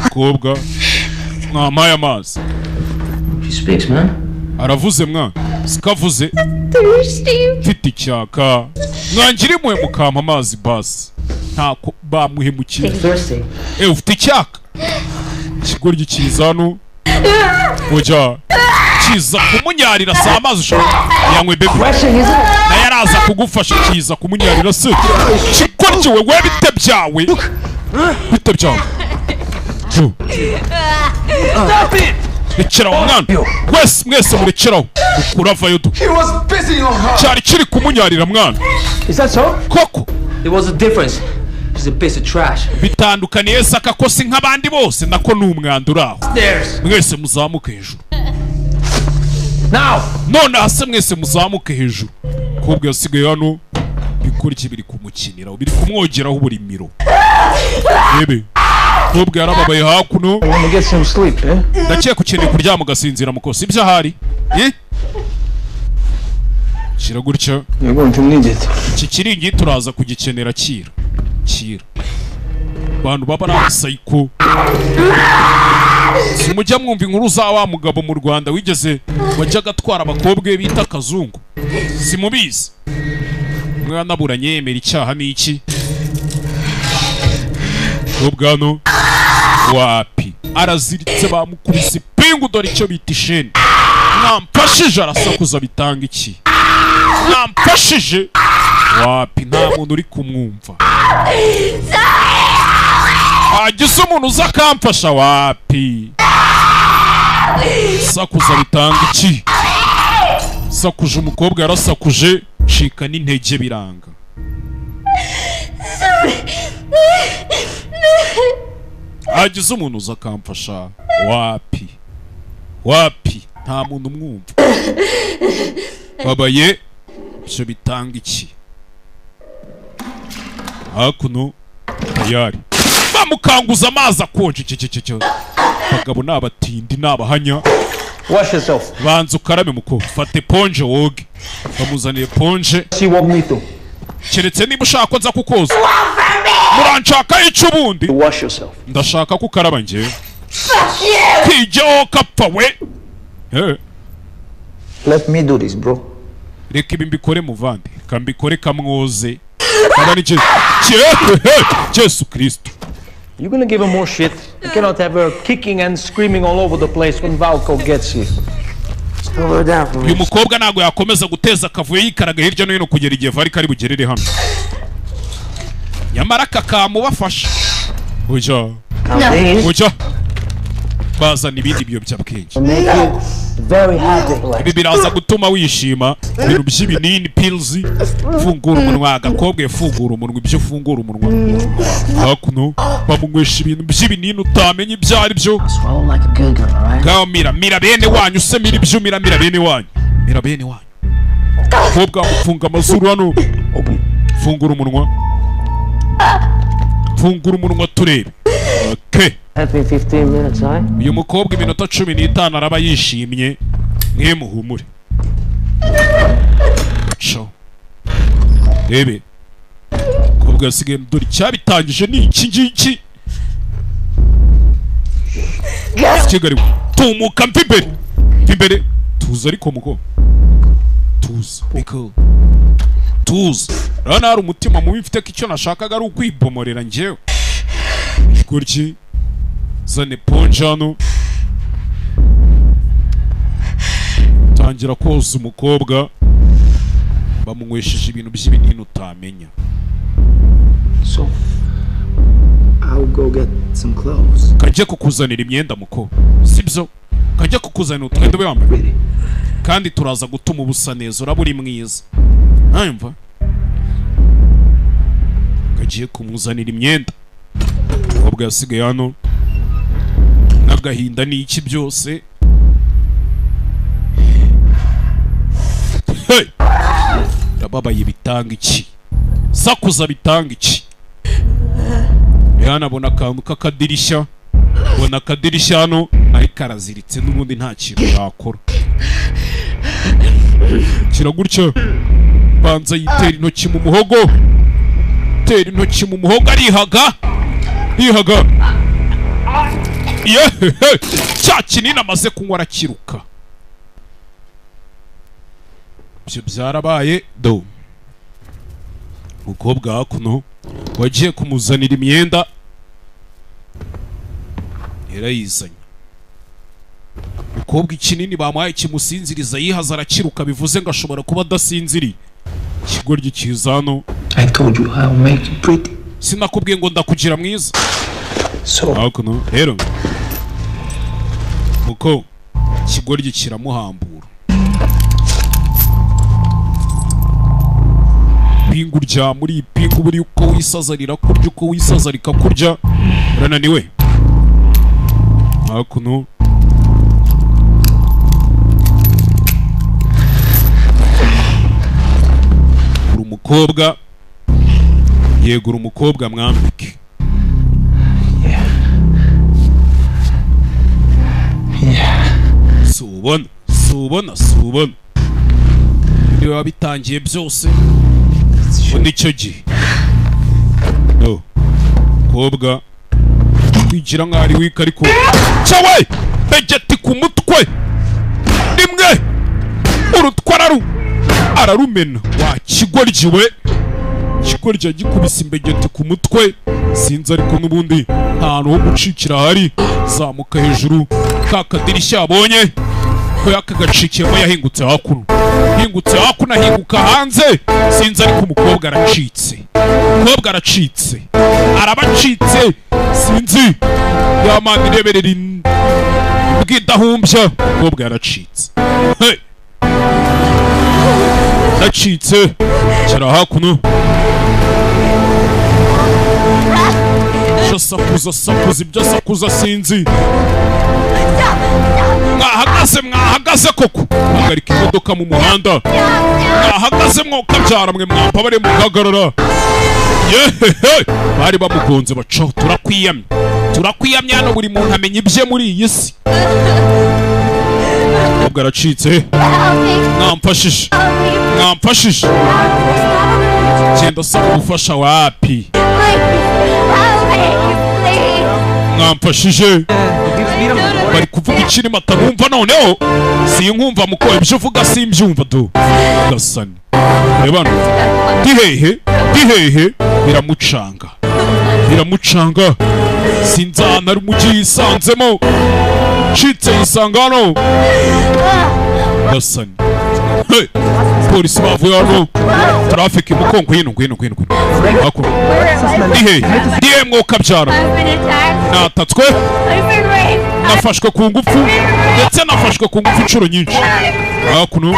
mukobwa mwamaye amazi She speaks, man. aravuze mwana sikavuze mfite icyaka mwangira imwe mukampa amazi basi ntako bamuhemukiye Thirsty. ufite icyaka ikigoryi kiza hano oja kiza kumunyarira si amazi ushobora yanywe bebe naye araza kugufasha kiza kumunyarira se kigoryi we bite byawe rekeraho mwana mwese murekeraho ukuravayo du cyari kiri kumunyarira mwana koko There was a difference. She's a piece of trash. bitandukaniye saka ko si nk'abandi bose nako ni umwanda uraho mwese muzamuke hejuru none hasi mwese muzamuke hejuru kobwa yasigaye hano bikora iki biri kumukinira biri kumwogeraho uburimiro bebe kobwa yarababaye hakuno Get some sleep, eh? ndakeka ukeneye kuryama ugasinzira mukosi ibyo ahari kira gutya. You're going to need it. Iki kiringiti turaza kugikenera kira. Bantu baba na psycho. Simujya mwumva inkuru za wa mugabo mu Rwanda wigeze wajyaga atwara abakobwa bita Kazungu. Simubizi. Mwana buranye yemera icyaha n'iki? Ubwano wapi araziritse bamukubise pingu dore icyo bita isheni. Namfashije arasakuza bitanga iki? Namfashije wapi nta muntu uri kumwumva. Agize umuntu uza akamfasha wapi? Sakuza bitanga iki? Sakuje umukobwa yarasakuje shika n'intege biranga. Agize umuntu uza akamfasha wapi nta muntu umwumva. Babaye byo bitanga iki? Hakuno tayari bamukanguza amazi akonje cece. Bagabo nabatindi nabahanya. Wash yourself. Banza ukarabe muko fate ponje woge. Bamuzaniye ponje. See what me to. Keretse niba ushaka nza kukoza. Muranshaka icyo ubundi. Wash yourself. Ndashaka kukaraba nje. Kijyo kapfa we. Let me do this, bro. Reka ibi mbikore muvandi. Kambikore kamwoze. Aba ni Jesu Kristo. You're gonna give her more shit. You cannot have her kicking and screaming all over the place when Valko gets here. Slow her down for me. Uyu mukobwa ntago yakomeza guteza akavuyo yikaraga hirya no hino kugera igihe vari kari bugerere hano. Nyamara kakamubafasha. Ujya. Bazana ibindi biyobyabwenge. Very happy. Ibi biraza gutuma wishima. Ibintu by'ibinini pills. Fungura umunwa agakobwa fungura umunwa ibyo fungura umunwa. Hakuno bamunywesha ibintu by'ibinini utamenye ibyo ari byo. Swallow like a good girl, alright? Gaho mira bene wanyu se mira ibyo mira bene wanyu. Mira bene wanyu. Kobwa mufunga amazuru hano. Fungura umunwa. Fungura umunwa turebe. Okay. Happy 15 minutes, huh? Uyu mukobwa iminota 15 araba yishimye mwe muhumure. Cho. Rebe. Kobwa yasigaye dore cyabitangije ni iki ngiki. Kigari tumuka mpimbere. Tuza ariko muko. Tuza. Biko. Tuza. Rana hari umutima mubi mfite ko icyo nashakaga ari ukwibomorera njyewe. Kurki. Zane ponje hano. Tangira koza umukobwa. Bamunywesheje ibintu by'ibinini utamenya. So, I'll go get some clothes. Kajya kukuzanira imyenda muko. Sibyo? Kajya kukuzanira utwenda we wambaye. Kandi turaza gutuma ubusa neza uraburi mwiza. Nayumva. Kagiye kumuzanira imyenda. Ubwo yasigaye hano. Nagahinda n'iki byose. Hey! Rababaye bitanga iki? Sakuza bitanga iki? Yana bona akantu k'akadirishya. Bona akadirishya hano ariko araziritse n'ubundi nta kintu yakora. Kiragutya. Banza yitera intoki mu muhogo. Tera intoki mu muhogo arihaga. Ihaga. Cya kinini amaze kunywa arakiruka. Byo byarabaye do. Umukobwa hakuno wagiye kumuzanira imyenda yarayizanye. Umukobwa ikinini bamuhaye kimusinziriza yihaza arakiruka bivuze ngo ashobora kuba adasinziriye. Ikigoryi kiza hano. I told you I'll make you pretty. Sinakubwiye ngo ndakugira mwiza. So, hakuno rero muko ikigoryi kiramuhambura. Pingu rya muri pingu buri uko wisazarira kurya uko wisazarika kurya urananiwe. Hakuno umukobwa yegura umukobwa mwambike. Subona niwe wabitangiye byose nicyo gihe no kobwa kwigira nk'ari wika ariko cyawe begeti ku mutwe rimwe urutwara ararumena wa kigoryiwe kigoryi gikubise imbegeti ku mutwe sinzi ariko n'ubundi nta hantu ho gucikira hari zamuka hejuru ka kadirishya yabonye ko yakagacikiyemo yahingutse hakuno ahinguka hanze sinzi ariko umukobwa aracitse arabacitse sinzi yamana ireberera bw'idahumbya umukobwa yaracitse nacitse kera hakuno sakuza ibyo asakuza sinzi mwahagaze koko hagarika imodoka mu muhanda mwahagaze mwokabyara mwe mwambabare muhagarara yehehe bari bamugonze bacaho turakwiyamye hano buri muntu amenya ibye muri iyi si ubwo aracitse mwamfashije genda saba ubufasha wapi mwamfashije bari kuvuga ikirimo atarumva noneho sinkumva muko ibyo uvuga simbyumva do gasani rebano dihehe biramucanga sinzana ari umujyi yisanzemo ncitse yisangano gasani polisi bavuye hano traffic mukongo ngwino hakuno dihe mwokabyara natatswe nafashwe ku ngufu ndetse nafashwe ku ngufu inshuro nyinshi hakuno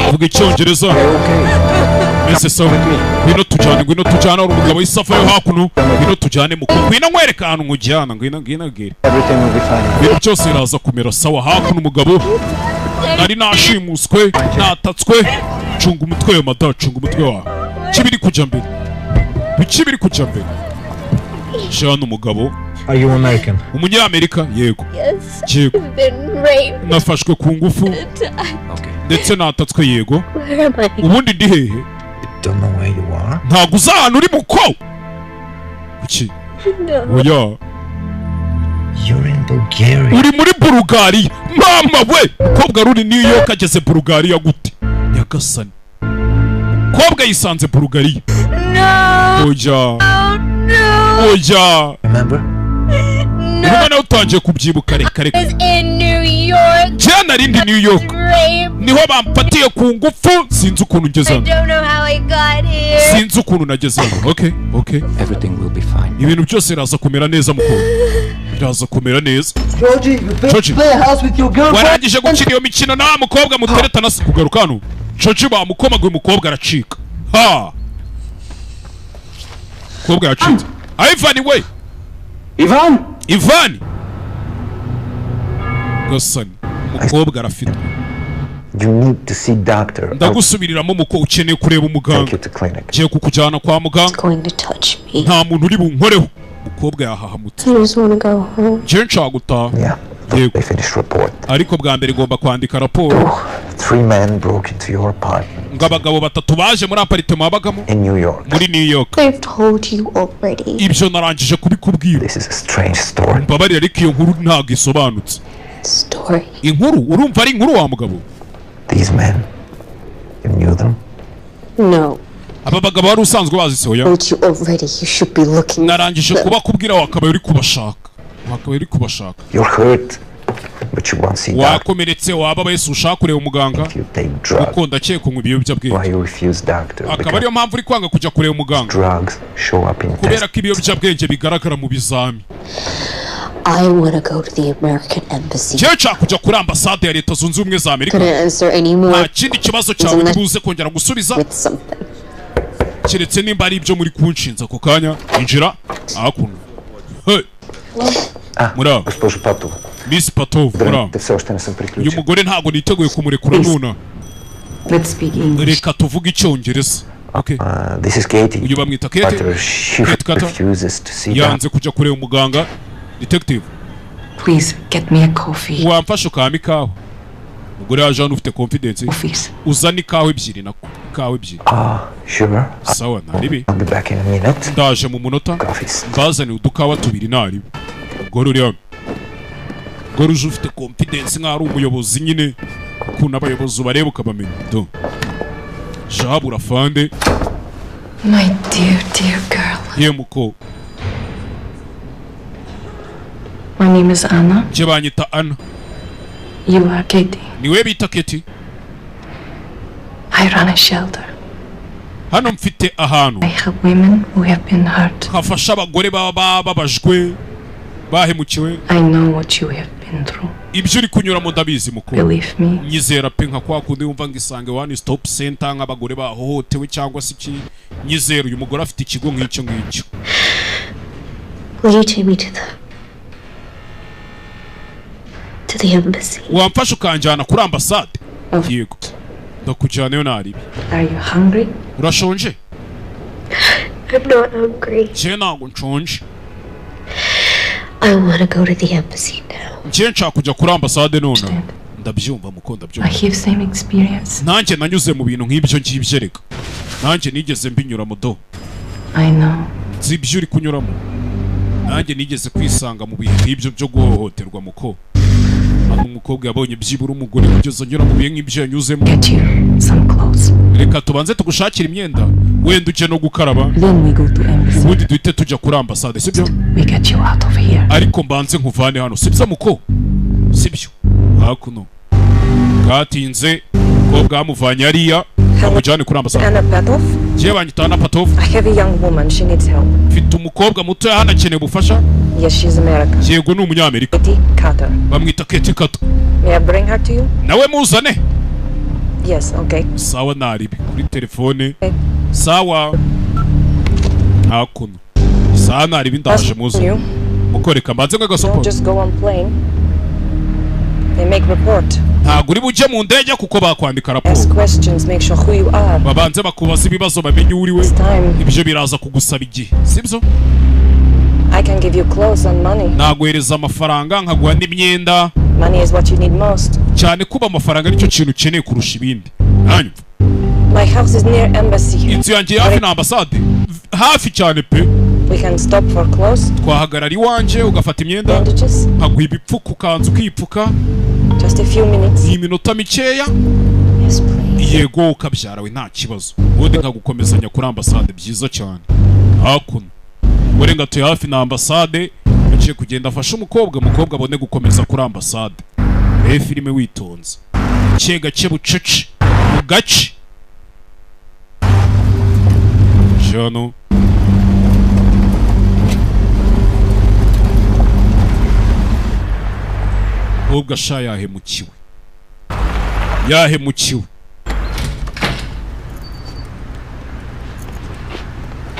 avuga icyongereza mese sawa ngwino tujyane uri umugabo w'isafa yo hakuno ngwino tujyane mukongo ngwino nkwereka ahantu nkujyana ngwino gere ibintu byose biraza kumera sawa hakuno umugabo nari nashimuswe natatswe cunga umutwe wawe mada cunga umutwe wawe kibiri kujya mbere jana umugabo Are you American? Umunyamerika yego yego nafashwe ku ngufu ndetse natatswe yego ubundi ndi hehe Don't know where you are. ntago uzi ahantu uri muko kuki oya You're in Bulgaria. uri muri Bulgaria mama we kobwa ruri New York ageze Bulgaria gute nyagasani kobwa yisanze Bulgaria oya Remember? umwana utangiye kubyibuka reka in New York. jana rindi New York niho bampatiye ku ngufu sinzi ukuntu ngeze hano Don't know how I got here. sinzi ukuntu nageze hano okay Everything will be fine. ibintu byose biraza kumera neza mukuru biraza kumera neza Georgie, you better Georgie. play a house with your girlfriend. warangije gukina iyo mikino nta mukobwa muteretana si kugaruka hano Georgie bamukomaguye umukobwa aracika ha umukobwa yacitse Ivan we Ivan gasani umukobwa arafite You need to see doctor. ndagusubiriramo muko ukeneye kureba Take umuganga you to clinic. ngiye kukujyana kwa muganga Going to touch me. nta muntu uri bunkoreho umukobwa yahahamutse I just want to go home. ngiye nshaka gutaha Yeah. yego They finished report. ariko bwa mbere ngomba kwandika raporo 3 men broke into your apartment ngo abagabo batatu baje muri aparitema wabagamo in New York. muri New York I've told you already. ibyo narangije kubikubwira This is a strange story. mbabarira ariko iyo nkuru ntabwo isobanutse Story. inkuru urumva ari inkuru wa mugabo These men, you knew them? No. aba bagabo wari usanzwe bazi se oya Told you already. You should be looking. narangije kubakubwira wakabaye uri kubashaka You're hurt, but you won't see doctor. wakomeretse wababaye se ushaka kureba umuganga You take drugs. kuko ndakeka unywa ibiyobyabwenge Why you refuse doctor? akaba Because ariyo mpamvu uri kwanga kujya kureba umuganga drugs show up in kubera tests. ko ibiyobyabwenge bigaragara mu bizami I want to go to the American Embassy. njyewe nshaka kujya kuri ambasade ya leta zunze ubumwe za amerika Couldn't answer any nta more kindi kibazo cyawe ntibuze kongera gusubiza with something. keretse nimba ari ibyo muri kunshinza ako kanya injira hakuno hey mura Госпожо Патова, Miss Patov mura те все още не съм uyu приключил. mugore ntabwo niteguye kumurekura nuna Let's speak English. reka tuvuge icyongereza okay This is Katie. uyu bamwita Kate But she Kate Carter. refuses to see doctor. yanze kujya kureba umuganga detective Please get me a coffee. wamfasha ukama ikawa umugore yaje hano ufite confidence uzana ikawa ebyiri nako ikawa ebyiri Sure. sawa naribi I'll be back in a minute. ndaje mu munota mbazane udukawa tubiri naribi umugore uri hano umugore uje ufite confidence nk'aho ari umuyobozi nyine ukuntu abayobozi ubareba ukabamenya do jabura fande My dear girl. ye muko My name is Anna. je banyita Anna You are Katie. niwe bita Katie I run a shelter. hano mfite ahantu I help women who have been hurt. hafasha abagore baba babajwe bahemukiwe I know what you have been through. ibyo uri kunyuramo ndabizi muko Believe me. nyizera pe nka kwa kundi wumva ngo Isange One Stop Center nk'abagore bahohotewe cyangwa se iki nyizera uyu mugore afite ikigo nk'icyo ngicyo Will you take me to the embassy? wamfasha ukanjyana kuri ambasade yego ndakujyanayo naribi Are you hungry? urashonje I'm not hungry. je ntabwo nshonje I want to go to the embassy now. je nshaka kujya kuri ambasade none ndabyumva muko I ndabyumva have same experience. nanjye nanyuze mu bintu nk'ibyo ngibyo reka nanjye nigeze mbinyura mu do I know. nzi ibyo uri kunyuramo nanjye nigeze kwisanga mu bihe nk'ibyo byo guhohoterwa muko hano umukobwa yabonye byibura umugore kugeza anyura mu bihe nk'ibyo yanyuzemo Get you some clothes. reka tubanze tugushakira imyenda wenda ujye no gukaraba Then we go to embassy. ubundi duhite tujya kuri ambasade sibyo We get you out of here. ariko mbanze nkuvane hano sibyo muko sibyo hakuno bwatinze umukobwa yamuvanye hariya amujyane kuri ambasade Anna Petov? je banyita Anna Petov I have a young woman. She needs help. mfite umukobwa muto hano akeneye ubufasha Yes, she's American. yego ni umunyamerika Katie Carter. bamwita Katie Carter May I bring her to you? nawe muzane Yes, okay. sawa naribi kuri telefone Okay. sawa hakuno sawa naribi ndaje muzane you. mukoreka mbanze Don't nk'agasopo just go on plane. They make report. ntabwo uri bujye mu ndege kuko bakwandika raporo Ask questions. Make sure who you are. babanze bakubaza ibibazo bamenye uri we It's time. ibyo biraza kugusaba igihe sibyo I can give you clothes and money. naguhereza amafaranga nkaguha n'imyenda Money is what you need most. cyane kuba amafaranga nicyo kintu ukeneye kurusha ibindi hanyuma My house is near embassy. inzu yanjye hafi na ambasade hafi cyane pe We can stop for clothes, twahagarara iwanjye ugafata imyenda bandages. nkaguha ibipfuka ukanza ukipfuka Just a few minutes. ni iminota mikeya Yes, please. yego ukabyara we nta kibazo ubundi nkagukomezanya kuri ambasade byiza cyane hakuno gore ngatuye hafi na ambasade yaciye kugenda afashe umukobwa abone gukomeza kuri ambasade reba filime witonze gake gake bucece mu gace jano umukobwa sha yahemukiwe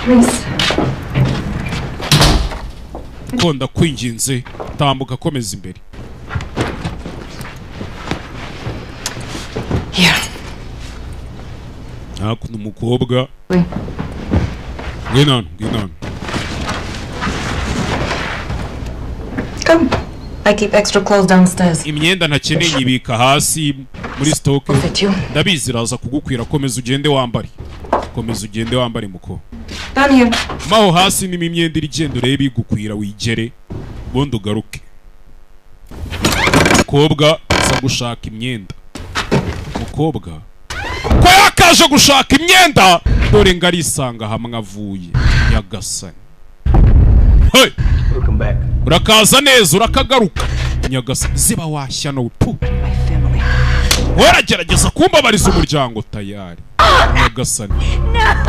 Please. ko ndakwinginze tambuka komeza imbere Here. hakuno umukobwa Wait. ngwino Come. I keep extra clothes downstairs. imyenda ntakeneye nyibika hasi muri stoke Will fit you. ndabizi iraza kugukwira komeza ugende wambare muko Down here. maho hasi nimo imyenda iri genda urebe igukwira wigere ubundi ugaruke umukobwa aza gushaka imyenda umukobwa ko yakaje gushaka imyenda dore ngo arisanga hamwe avuye nyagasani hey! Welcome back. urakaza neza urakagaruka nyagasani ziba washya no tu My family. waragerageza kumbabariza umuryango tayari nyagasani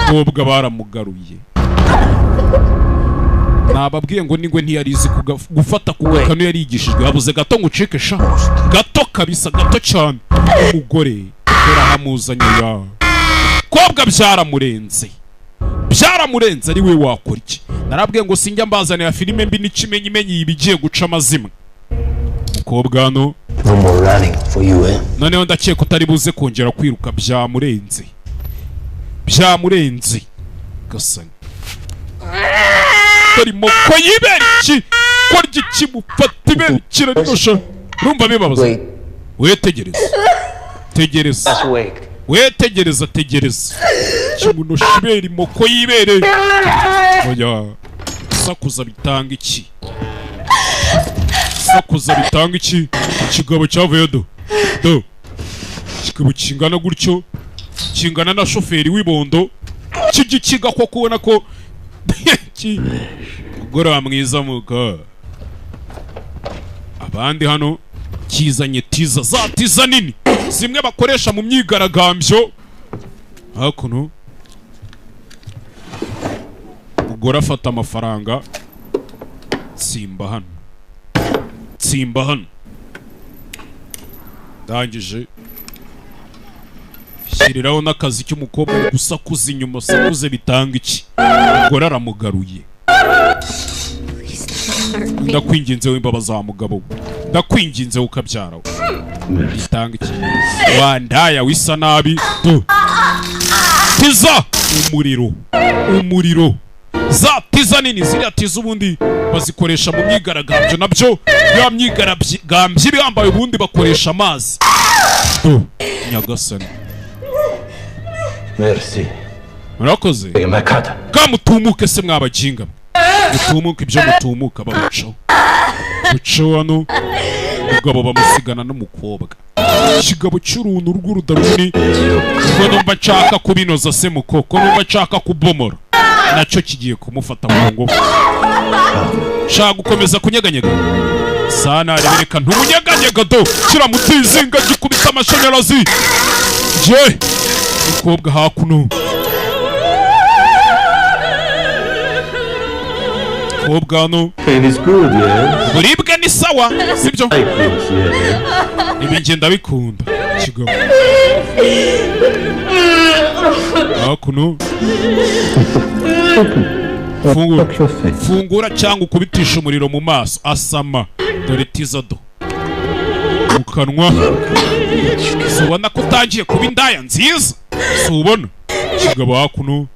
umukobwa baramugaruye nababwiye ngo ningwe ntiyarizi gufata ku kano yarigishijwe habuze gato ngo ucike sha gato kabisa gato cyane umugore yarahamuzanye ya kobwa byaramurenze ari we wakora iki narabwiye ngo sinjya mbazanira filime mbi n'ikimenyimenyi ibigiye guca amazimwe umukobwa hano No more running for you, eh? noneho ndakeka utari buze kongera kwiruka byamurenze gasani dore moko y'ibere iki ko ry'ikimufata ibere kirarigosha urumva bibabaza Wait. wetegereze tegereza Just wait. we tegereza kimuno shiberi moko yibere oya sakuza bitanga iki ikigabo cyavuye do kikaba kingana gutyo kingana na shoferi w'ibondo kigikiga ko kubona ko gora mwiza muka abandi hano kizanye tiza nini zimwe bakoresha mu myigaragambyo hakuno gora afata amafaranga tsimba hano ndangije shyiriraho n'akazi cy'umukobwa gusakuza inyuma sakuze bitanga iki gora aramugaruye ndakwinginze w'imbabazi wa mugabo ndakwinginze ukabyara bitanga iki wandaya wisa nabi tiza umuriro za tiza nini ziriya tiza ubundi bazikoresha mu myigaragambyo nabyo ya myigaragambyo ibambaye ubundi bakoresha amazi nyagasani Merci. murakoze kamutumuke se mwabajinga mutumuke ibyo mutumuka babucaho hano umugabo bamusigana n'umukobwa ikigabo cy'uruntu rw'urudaruni ko numva nshaka kubinoza se mukoko numva nshaka kubomora nacyo kigiye kumufata mu ngogo shaka gukomeza kunyeganyega sana reka ntumunyeganyega do kiramutizinga gikubita amashanyarazi je umukobwa hakuno umukobwa hano buribwe ni sawa sibyo ibi nge ndabikunda kigabo hakuno fungura cyangwa ukubitisha umuriro mu maso asama dore tizado mu kanwa subona ko utangiye kuba indaya nziza subona kigabo hakuno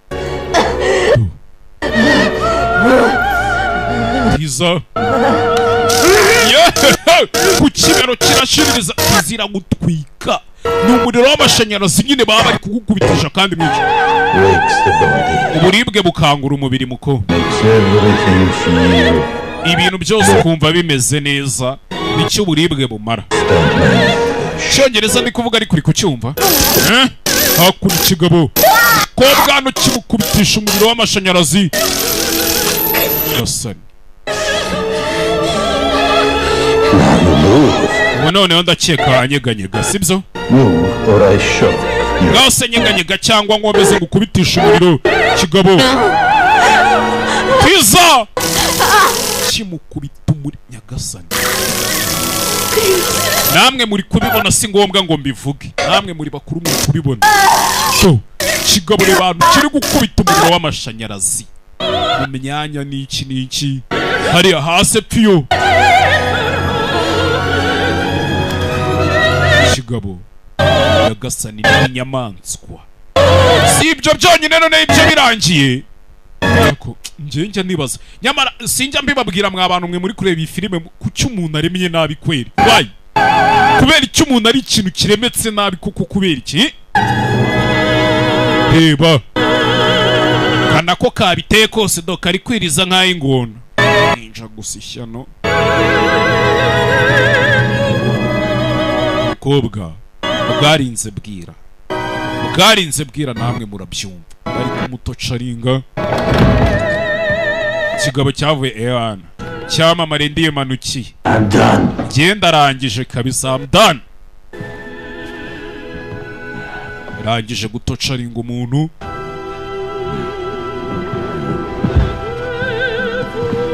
tiza ku kibero kirashiririza kizira gutwika ni umuriro w'amashanyarazi nyine baba bari kugukubitisha kandi mwinshi uburibwe bukangura umubiri muko ibintu byose ukumva bimeze neza nicyo uburibwe bumara Cyongereza ndi kuvuga ari kuri kucyumva hakuri kigabo kobwa hano kimukubitisha umuriro w'amashanyarazi yasani noneho ndakeka anyeganyega sibyo ngaho se nyeganyega cyangwa nkomeze gukubitisha umuriro kigabo tiza kimukubita umuriro nyagasani namwe muri kubibona si ngombwa ngo mbivuge namwe muri bakuru muri kubibona kigabo reba abantu kiri gukubita umuriro w'amashanyarazi mu myanya n'iki hariya hasi piyo kigabo yagasani n'inyamaswa si ibyo byonyine none ibyo birangiye ariko njye nibaza nyamara sinjya mbibabwira mwa bantu mwe muri kureba iyi filime kuki umuntu aremye nabi kweri why kubera iki umuntu ari ikintu kiremetse nabi kuko kubera iki reba kana ko kabiteye kose do kari kwiriza nk'ay'ingona ninja gusa ishyano kobwa bwarinze bwira namwe murabyumva ariko mutocaringa kigabo cyavuye ewana cyamamare ndiye manukiye genda arangije kabisa I'm done rangije gutocaringa umuntu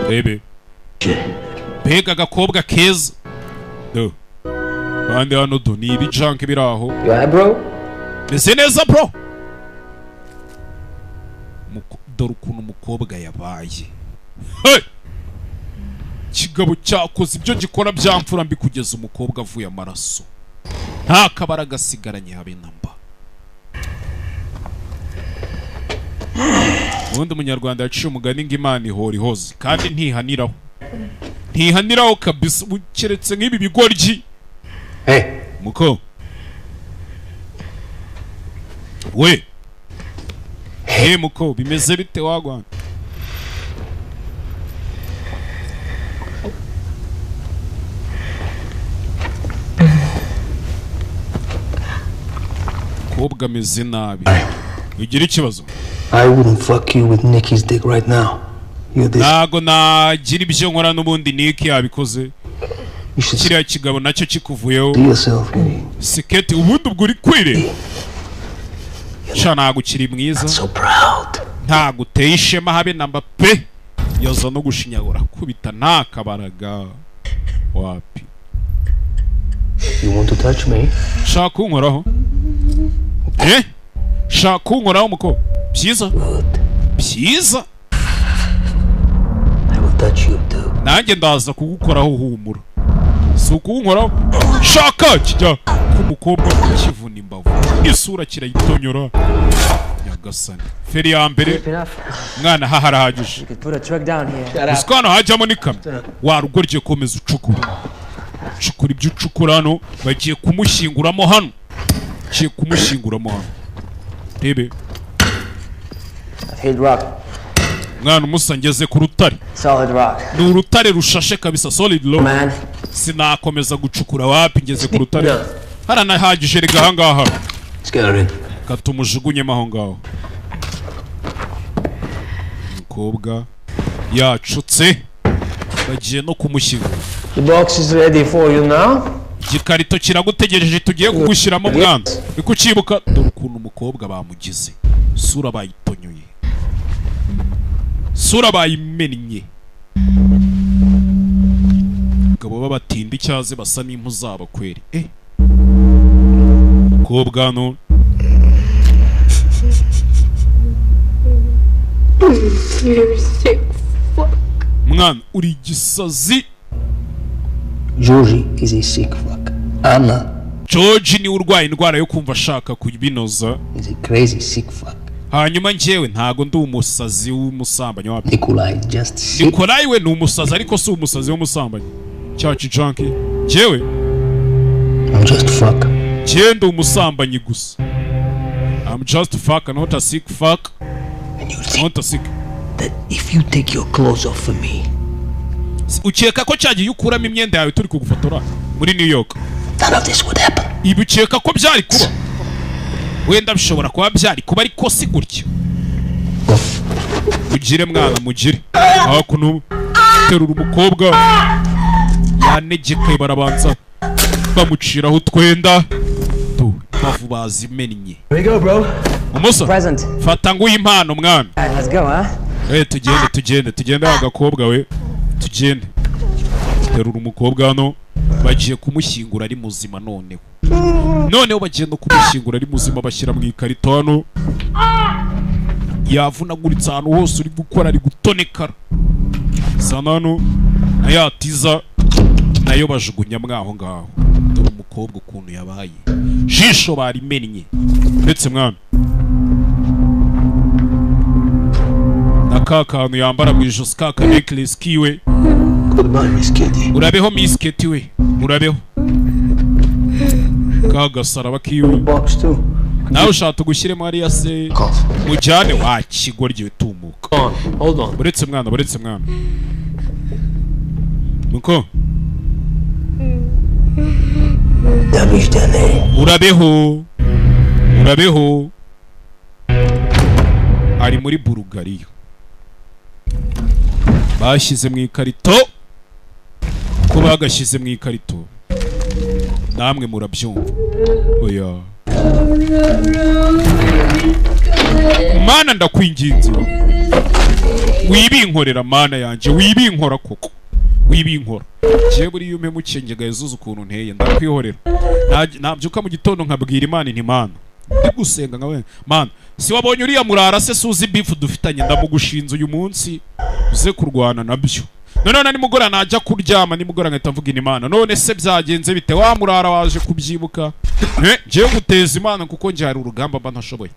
bebe bega agakobwa keza do bandi hano do ni ibijunk biraho meze neza bro dore ukuntu umukobwa yabaye kigabo cyakoze ibyo gikora byamfura mbi kugeza umukobwa avuye amaraso nta kabara gasigaranye habe namba ubundi umunyarwanda yaciye umugani ngo Imana ihora ihoze kandi ntihaniraho kabisa keretse nk'ibi bigoryi muko we muko bimeze bite wagwana kobwa ameze nabi ugira ikibazo I wouldn't fuck you with Nikki's dick right now. Ntago nagira ibyo nkora n'ubundi Nick yabikoze kiriya kigabo nacyo kikuvuyeho siketi ubundi ubwo uri kwire sha ntago ukiri mwiza ntago uteye ishema habe namba pe yoza no gushinyagura kubita nta kabaraga wapi You want to touch me? shaka kunkoraho shaka kunkoraho muko byiza byiza nanjye ndaza kugukoraho humura si ukuwunkoraho shaka kijya k'umukobwa kivuna imbavu isura kirayitonyora nyagasani feri ya mbere mwana haharahagije uziko hano hajyamo n'ikamyo warugorye komeza ucukura ibyo ucukura hano bagiye kumushyinguramo hano rebe mwana umusa ngeze ku rutare ni urutare rushashe kabisa solid rock sinakomeza gucukura wapi ngeze ku rutare haranahagije rega ahangaha katumujugunyemo aho ngaho umukobwa yacutse bagiye no kumushyingura igikarito kiragutegereje tugiye kugushyiramo mwana uri kucyibuka dore ukuntu umukobwa bamugize sura bayitonyoye sura bayimennye gabo babatinda icyaze basa n'impu zabo kweri kobwa no mwana uri gisazi Georgie is a sick fuck. Anna George ni urwaye indwara yo kumva ashaka kubinoza is a crazy sick fuck. hanyuma njyewe ntago ndi umusazi w'umusambanyi wapi Nikolai just sick. Nikolai we ni umusazi ariko si umusazi w'umusambanyi cyacu junkie njyewe I'm just fuck. njyewe ndi umusambanyi gusa I'm just fuck not a sick fuck And you think not a sick that if you take your clothes off for me ukeka ko cyagiye ukuramo imyenda yawe turi kugufotora muri New York none of this would happen. ibi ukeka ko byari kuba wenda bishobora kuba byari kuba ariko si gutyo mugire mwana mugire aho kuno terura umukobwa yanegekaye barabanza bamuciraho utwenda tu bavu bazimennye Here we go, bro. umusa Present. fata nguye impano mwana Let's go, huh? tugende agakobwa we tugende terura umukobwa hano bagiye kumushyingura ari muzima noneho bagiye no kumushyingura ari muzima bashyira mu ikarito hano yavunaguritse ahantu hose uri gukora ari gutonekara sana hano nayatiza nayo bajugunya mwaho ngaho dore umukobwa ukuntu yabaye jisho barimennye ndetse mwana aka kantu yambara mu ijosi kaka necklace kiwe urabeho Miss Kitty we urabeho kagasaraba kiwe nawe ushaka gushyiremo hariya se mujyane wa kigoryi tumuka Hold on. buretse mwana nuko urabeho ari muri Bulgaria bashyize mu ikarito ko bagashyize mu ikarito namwe murabyumva oya mana ndakwinginze wibinkorera mana yanjye wibinkora koko wibinkora je buri yume mucengega Yezuza ukuntu nteye ndakwihorera nabyuka mu gitondo nkabwira Imana nti Mana ndi gusenga nkawe Mana si wabonye uriya murara se suzi beef dufitanye ndamugushinze uyu munsi uze kurwana nabyo none nimugora najya kuryama nimugora ngahita mvuga Imana none se byagenze bite wa murara waje kubyibuka je guteza Imana kuko nje hari urugamba mba ntashoboye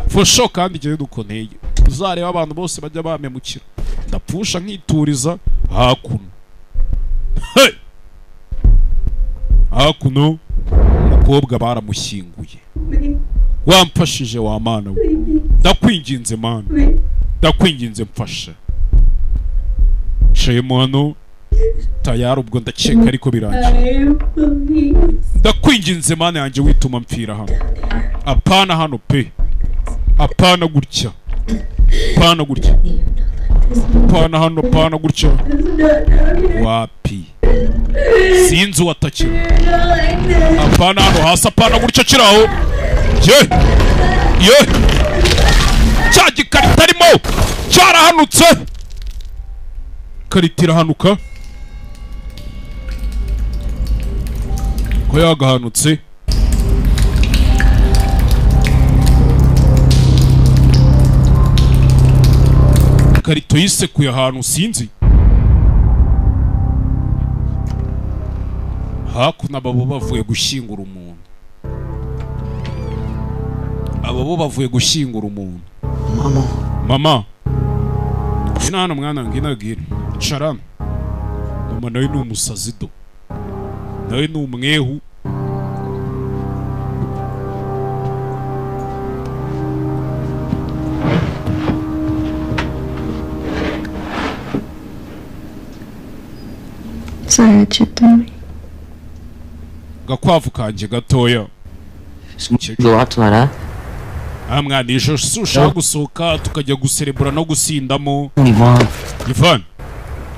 for sure kandi je dukoneye uzareba abantu bose bajya bamemukira ndapfusha nkituriza hakuno hakuno umukobwa baramushyinguye wamfashije wa mana we, ndakwinginze mana, ndakwinginze mfasha. Shemo hano tayari ubwo ndakeka ariko birangiye. Ndakwinginze mana yanjye wituma mpfira hano. Apana hano pe, apana gutya, apana gutya, apana hano, apana gutya. Wapi sinzi watakira. Apana hano hasi, apana gutya kiraho. Ye cya gikarita arimo cyarahanutse. Karita irahanuka ko yagahanutse. Karito yisekuye ahantu sinzi. Hakuno ababo bavuye gushyingura umuntu. Ababo bavuye gushyingura umuntu. Mama ngina hano mwana, ngina gira Sharam. Mama nawe ni umusazi do, nawe ni umwehu. Gakwavu kanje gatoya. Mwana ejo si ushaka gusohoka tukajya guserebura no gusindamo. Ivan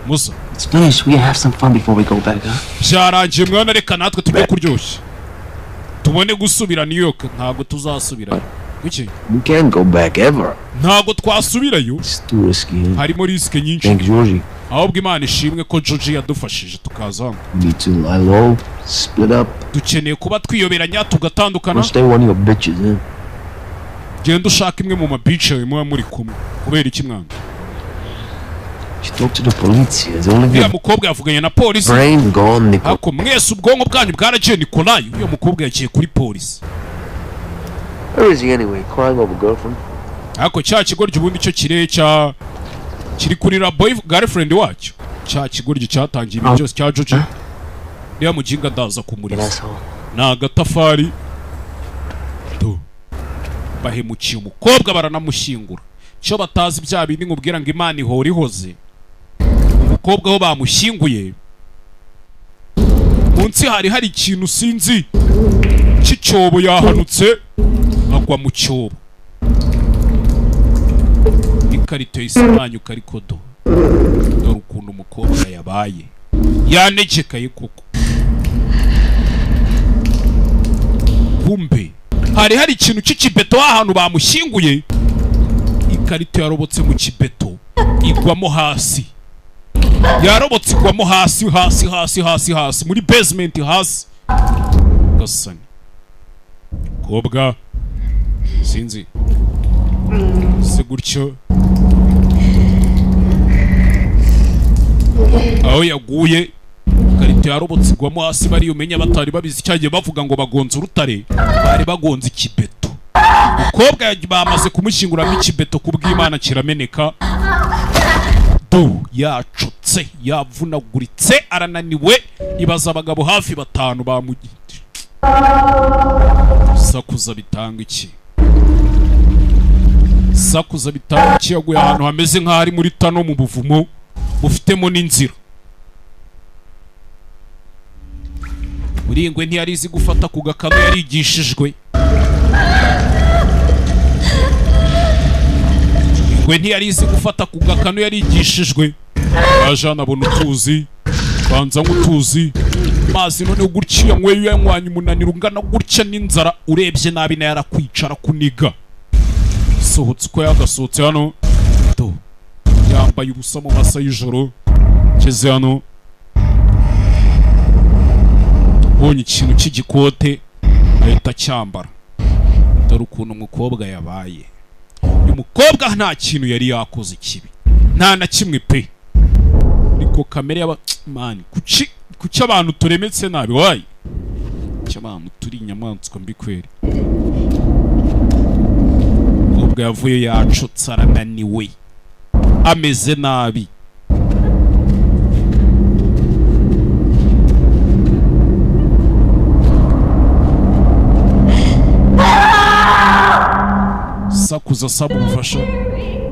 Musa, it's finished. We have some fun before we go back, huh? Byarangiye mwana, reka natwe tujye kuryoshya tubone gusubira New York. Ntago tuzasubira. Kuki? We can't go back ever. Ntago twasubirayo. It's too risky. Harimo riske nyinshi. Thank Georgie. Ahubwo Imana ishimwe ko Georgie yadufashije tukaza hano. Me too. I low. Split up. Dukeneye kuba twiyoberanya tugatandukana. Stay one of your bitches, eh? Genda ushaka imwe mu mabice yawe muba muri kumwe. Kubera iki mwana? You talk to the police. It's only Uyu mukobwa yavuganye na polisi. brain gone, Nico. Ako mwese ubwonko bwanyu bwaragiye Nikolai. Uyu mukobwa yagiye kuri polisi. Where is he anyway? Crying over girlfriend? Ako cya kigoryi ubundi cyo kiri kuri la boy girlfriend wacyo. Cya kigoryi cyatangiye ibyo byose cya George. Niya mujinga ndaza kumurira. Na gatafari. To. Bahemukiye umukobwa baranamushyingura. Cyo batazi bya bindi nkubwira ngo Imana ihora ihoze. Umukobwa aho bamushyinguye, munsi hari ikintu sinzi cy'icyobo, yahanutse agwa mu cyobo. Ikarito y'isanyuka ariko dore ukuntu umukobwa yabaye yanegekaye koko. Kumbe hari ikintu cy'ikibeto ahantu bamushyinguye. Ikarito yarobotse mu kibeto igwamo hasi. Yarobotse igwamo hasi muri basement hasi. Gasani kobwa sinzi se gutyo aho yaguye. Karito yarobotse igwamo hasi, bari umenya batari babizi cyagiye bavuga ngo bagonze urutare, bari bagonze ikibeto. Umukobwa bamaze kumushyinguramo ikibeto kubw'Imana kirameneka. Yacutse yavunaguritse arananiwe. Ibaza abagabo hafi 5 bamugite. Sakuza bitanga iki? Sakuza bitanga iki? Yaguye ahantu hameze nk'ahari muri tano mu buvumo bufitemo n'inzira. Uringwe ntiyari izi gufata ku gakano yarigishijwe. Ingwe ntiyari izi gufata ku gakano yarigishijwe. Ajana abona utuzi, banza nk'utuzi. Mazi none gutya nkweyo yanywanya umunaniro ungana gutya n'inzara, urebye nabi na yarakwicara kuniga. Sohotse ko yagasohotse hano. Yambaye ubusa mu masa y'ijoro. Keze hano bonye ikintu cy'igikote ahita cyambara. Dore ukuntu umukobwa yabaye. Uyu mukobwa nta kintu yari yakoze kibi, nta na kimwe pe. Niko kamere y'aba mani kuki abantu turemetse nabi wayi. Kuki abantu turi inyamaswa mbi kweri. Umukobwa yavuye yacutse arananiwe, ameze nabi. kuza asaba ubufasha.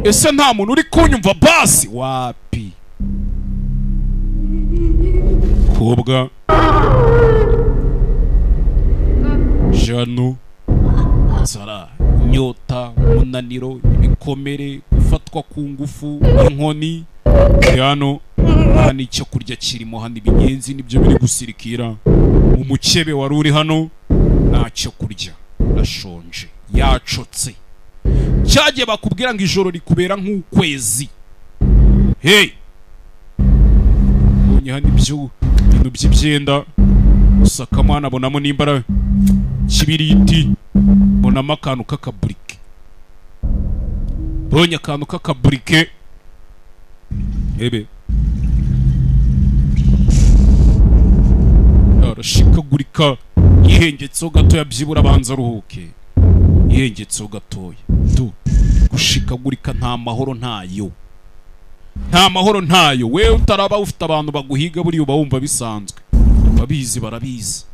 Ese nta muntu uri kunyumva basi? Wapi kobwa jano nzara, inyota, umunaniro, ibikomere, gufatwa ku ngufu, inkoni. Hano hano icyo kurya kirimo, hano ibinyenzi nibyo biri gusirikira. Umukebe wari uri hano ntacyo kurya, arashonje, yacotse. Cyagiye bakubwira ngo ijoro rikubera nk'ukwezi. Hey, ubonye hano ibintu by'ibyenda gusa kamana abonamo n'imbara kibiriti, mbonamo akantu k'akaburike. Bonye akantu k'akaburike ebe arashikagurika, yihengetseho gatoya, byibura abanza aruhuke, yihengetseho gatoya. Du gushikagurika nta mahoro ntayo, nta mahoro ntayo. Wewe utaraba ufite abantu baguhiga buri uba wumva bisanzwe, babizi barabizi.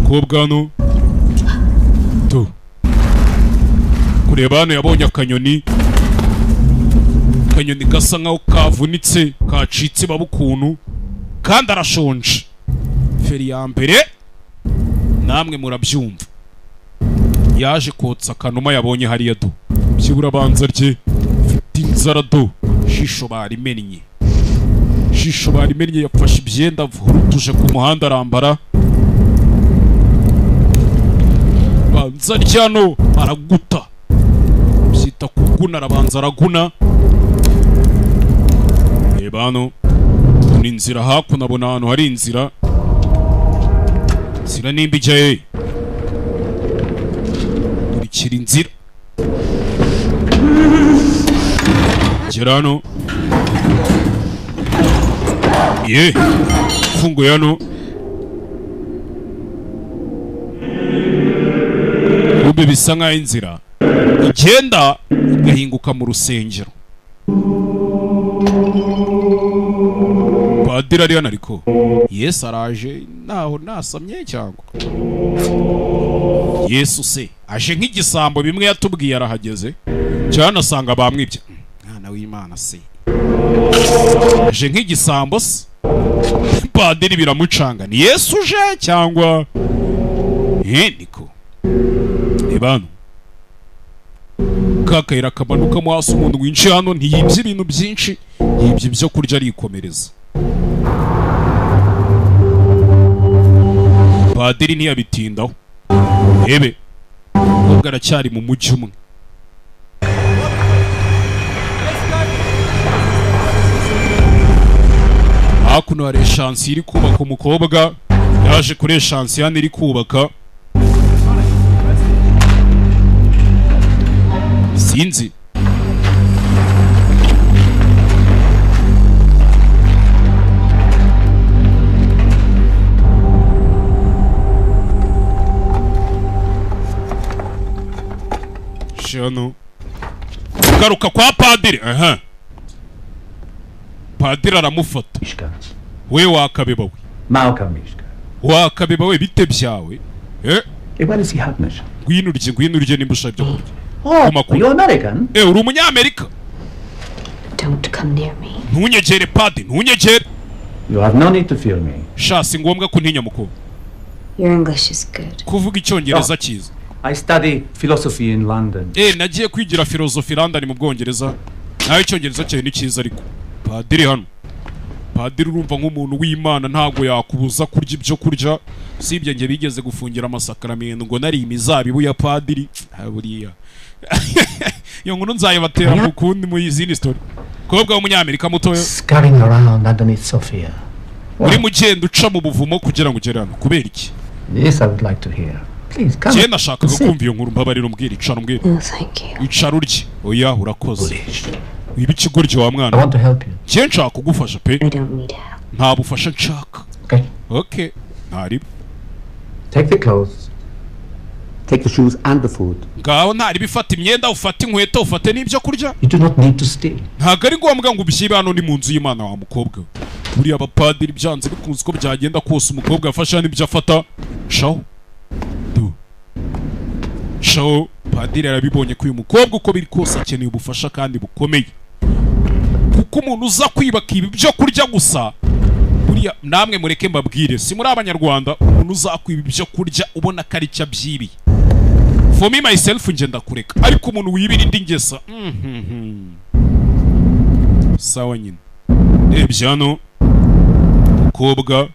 Kobwa hano du kureba hano yabonye akanyoni, akanyoni gasa nkaho kavunitse, kacitse babukuntu, kandi arashonje. Feri ya mbere namwe murabyumva, yaje kotsa akanuma yabonye hariya do, byibura abanza rye mfite inzara do, shisho barimennye, shisho barimennye. Yafashe ibyenda vurutuje ku muhanda arambara, banza ryano araguta, byita kuguna, arabanza araguna. Reba hano ni inzira hakuno, abona ahantu hari inzira, inzira nimba ijya he, kurikira inzira. Gera hano, ye funguye hano, ube bisa nkaho inzira igenda igahinguka mu rusengero. Padiri ari hano ariko Yesu araje, naho nasamye cyangwa Yesu se aje nk'igisambo bimwe yatubwiye arahageze, cyane asanga bamwibye. Mwana w'Imana se aje nk'igisambo se? Padiri biramucanga, ni Yesu uje cyangwa niko ebano kakayira kamanuka mu hasi. Umuntu winshi hano ntiyibye ibintu byinshi, yibye ibyo kurya arikomereza. Padiri ntiyabitindaho, ebe ubwo aracyari mu mujyi umwe. Hakuno hari eshansi iri kubaka, umukobwa yaje kuri eshansi hano iri kubaka. Sinzi shano garuka kwa padiri. Aha, padiri aramufata. We wakabeba we, wakabeba we, bite byawe? Ngwino urye nimba ushaka ibyo kurya. Oh, you're American? Uri umunyamerika? Don't come near me. Ntunyegere padi, ntunyegere. You have no need to fear me. Sha si ngombwa kuntinya mukobwa. Your English is good. Kuvuga icyongereza cyiza. I study philosophy in London. Nagiye kwigira philosophy London mu Bwongereza. Naho icyongereza cyawe ni cyiza ariko. Padiri hano. Padiri urumva nk'umuntu w'Imana ntago yakubuza kurya ibyo kurya. Sibye nge bigeze gufungira amasakramentu ngo nari imizabibu ya padiri. Buriya. Yo nkuru nzayibatera mu kundi mu izindi story. Kobwa w'umunyamerika mutoyo. Scurrying around underneath Sophia. Uri mugenda uca mu buvumo kugira ngo ugere hano kubera iki? Yes, I would like to hear. Please come. Je nashaka kumva iyo nkuru mbabarira umbwira icara umbwira. No, thank you. Icara urye. Oya urakoze. Wiba ikigoryi wa mwana. I want to help you. Je nshaka kugufasha pe. I don't need help. Nta bufasha nshaka. Okay. Okay. Ntari. Take the clothes. Take the shoes and the food. Ngaho ntari bifata imyenda, ufata inkweto, ufate n'ibyo kurya. You do not need to stay. Ntago ari ngombwa ngo ubishyire hano ni mu nzu y'Imana wa mukobwa. Buriya abapadiri byanze bikunze ko byagenda kose umukobwa yafasha n'ibyo afata. Shaho. caho padiri arabibonye ko uyu mukobwa uko biri kose akeneye ubufasha kandi bukomeye, kuko umuntu uza kwibaka ibi byo kurya gusa buriya namwe mureke mbabwire si muri abanyarwanda umuntu uzakwiba ibyo kurya ubona ko ari cyo abyibiye. For me myself nje ndakureka, ariko umuntu wibira indi ngesa sawa nyine. Rebye hano mukobwa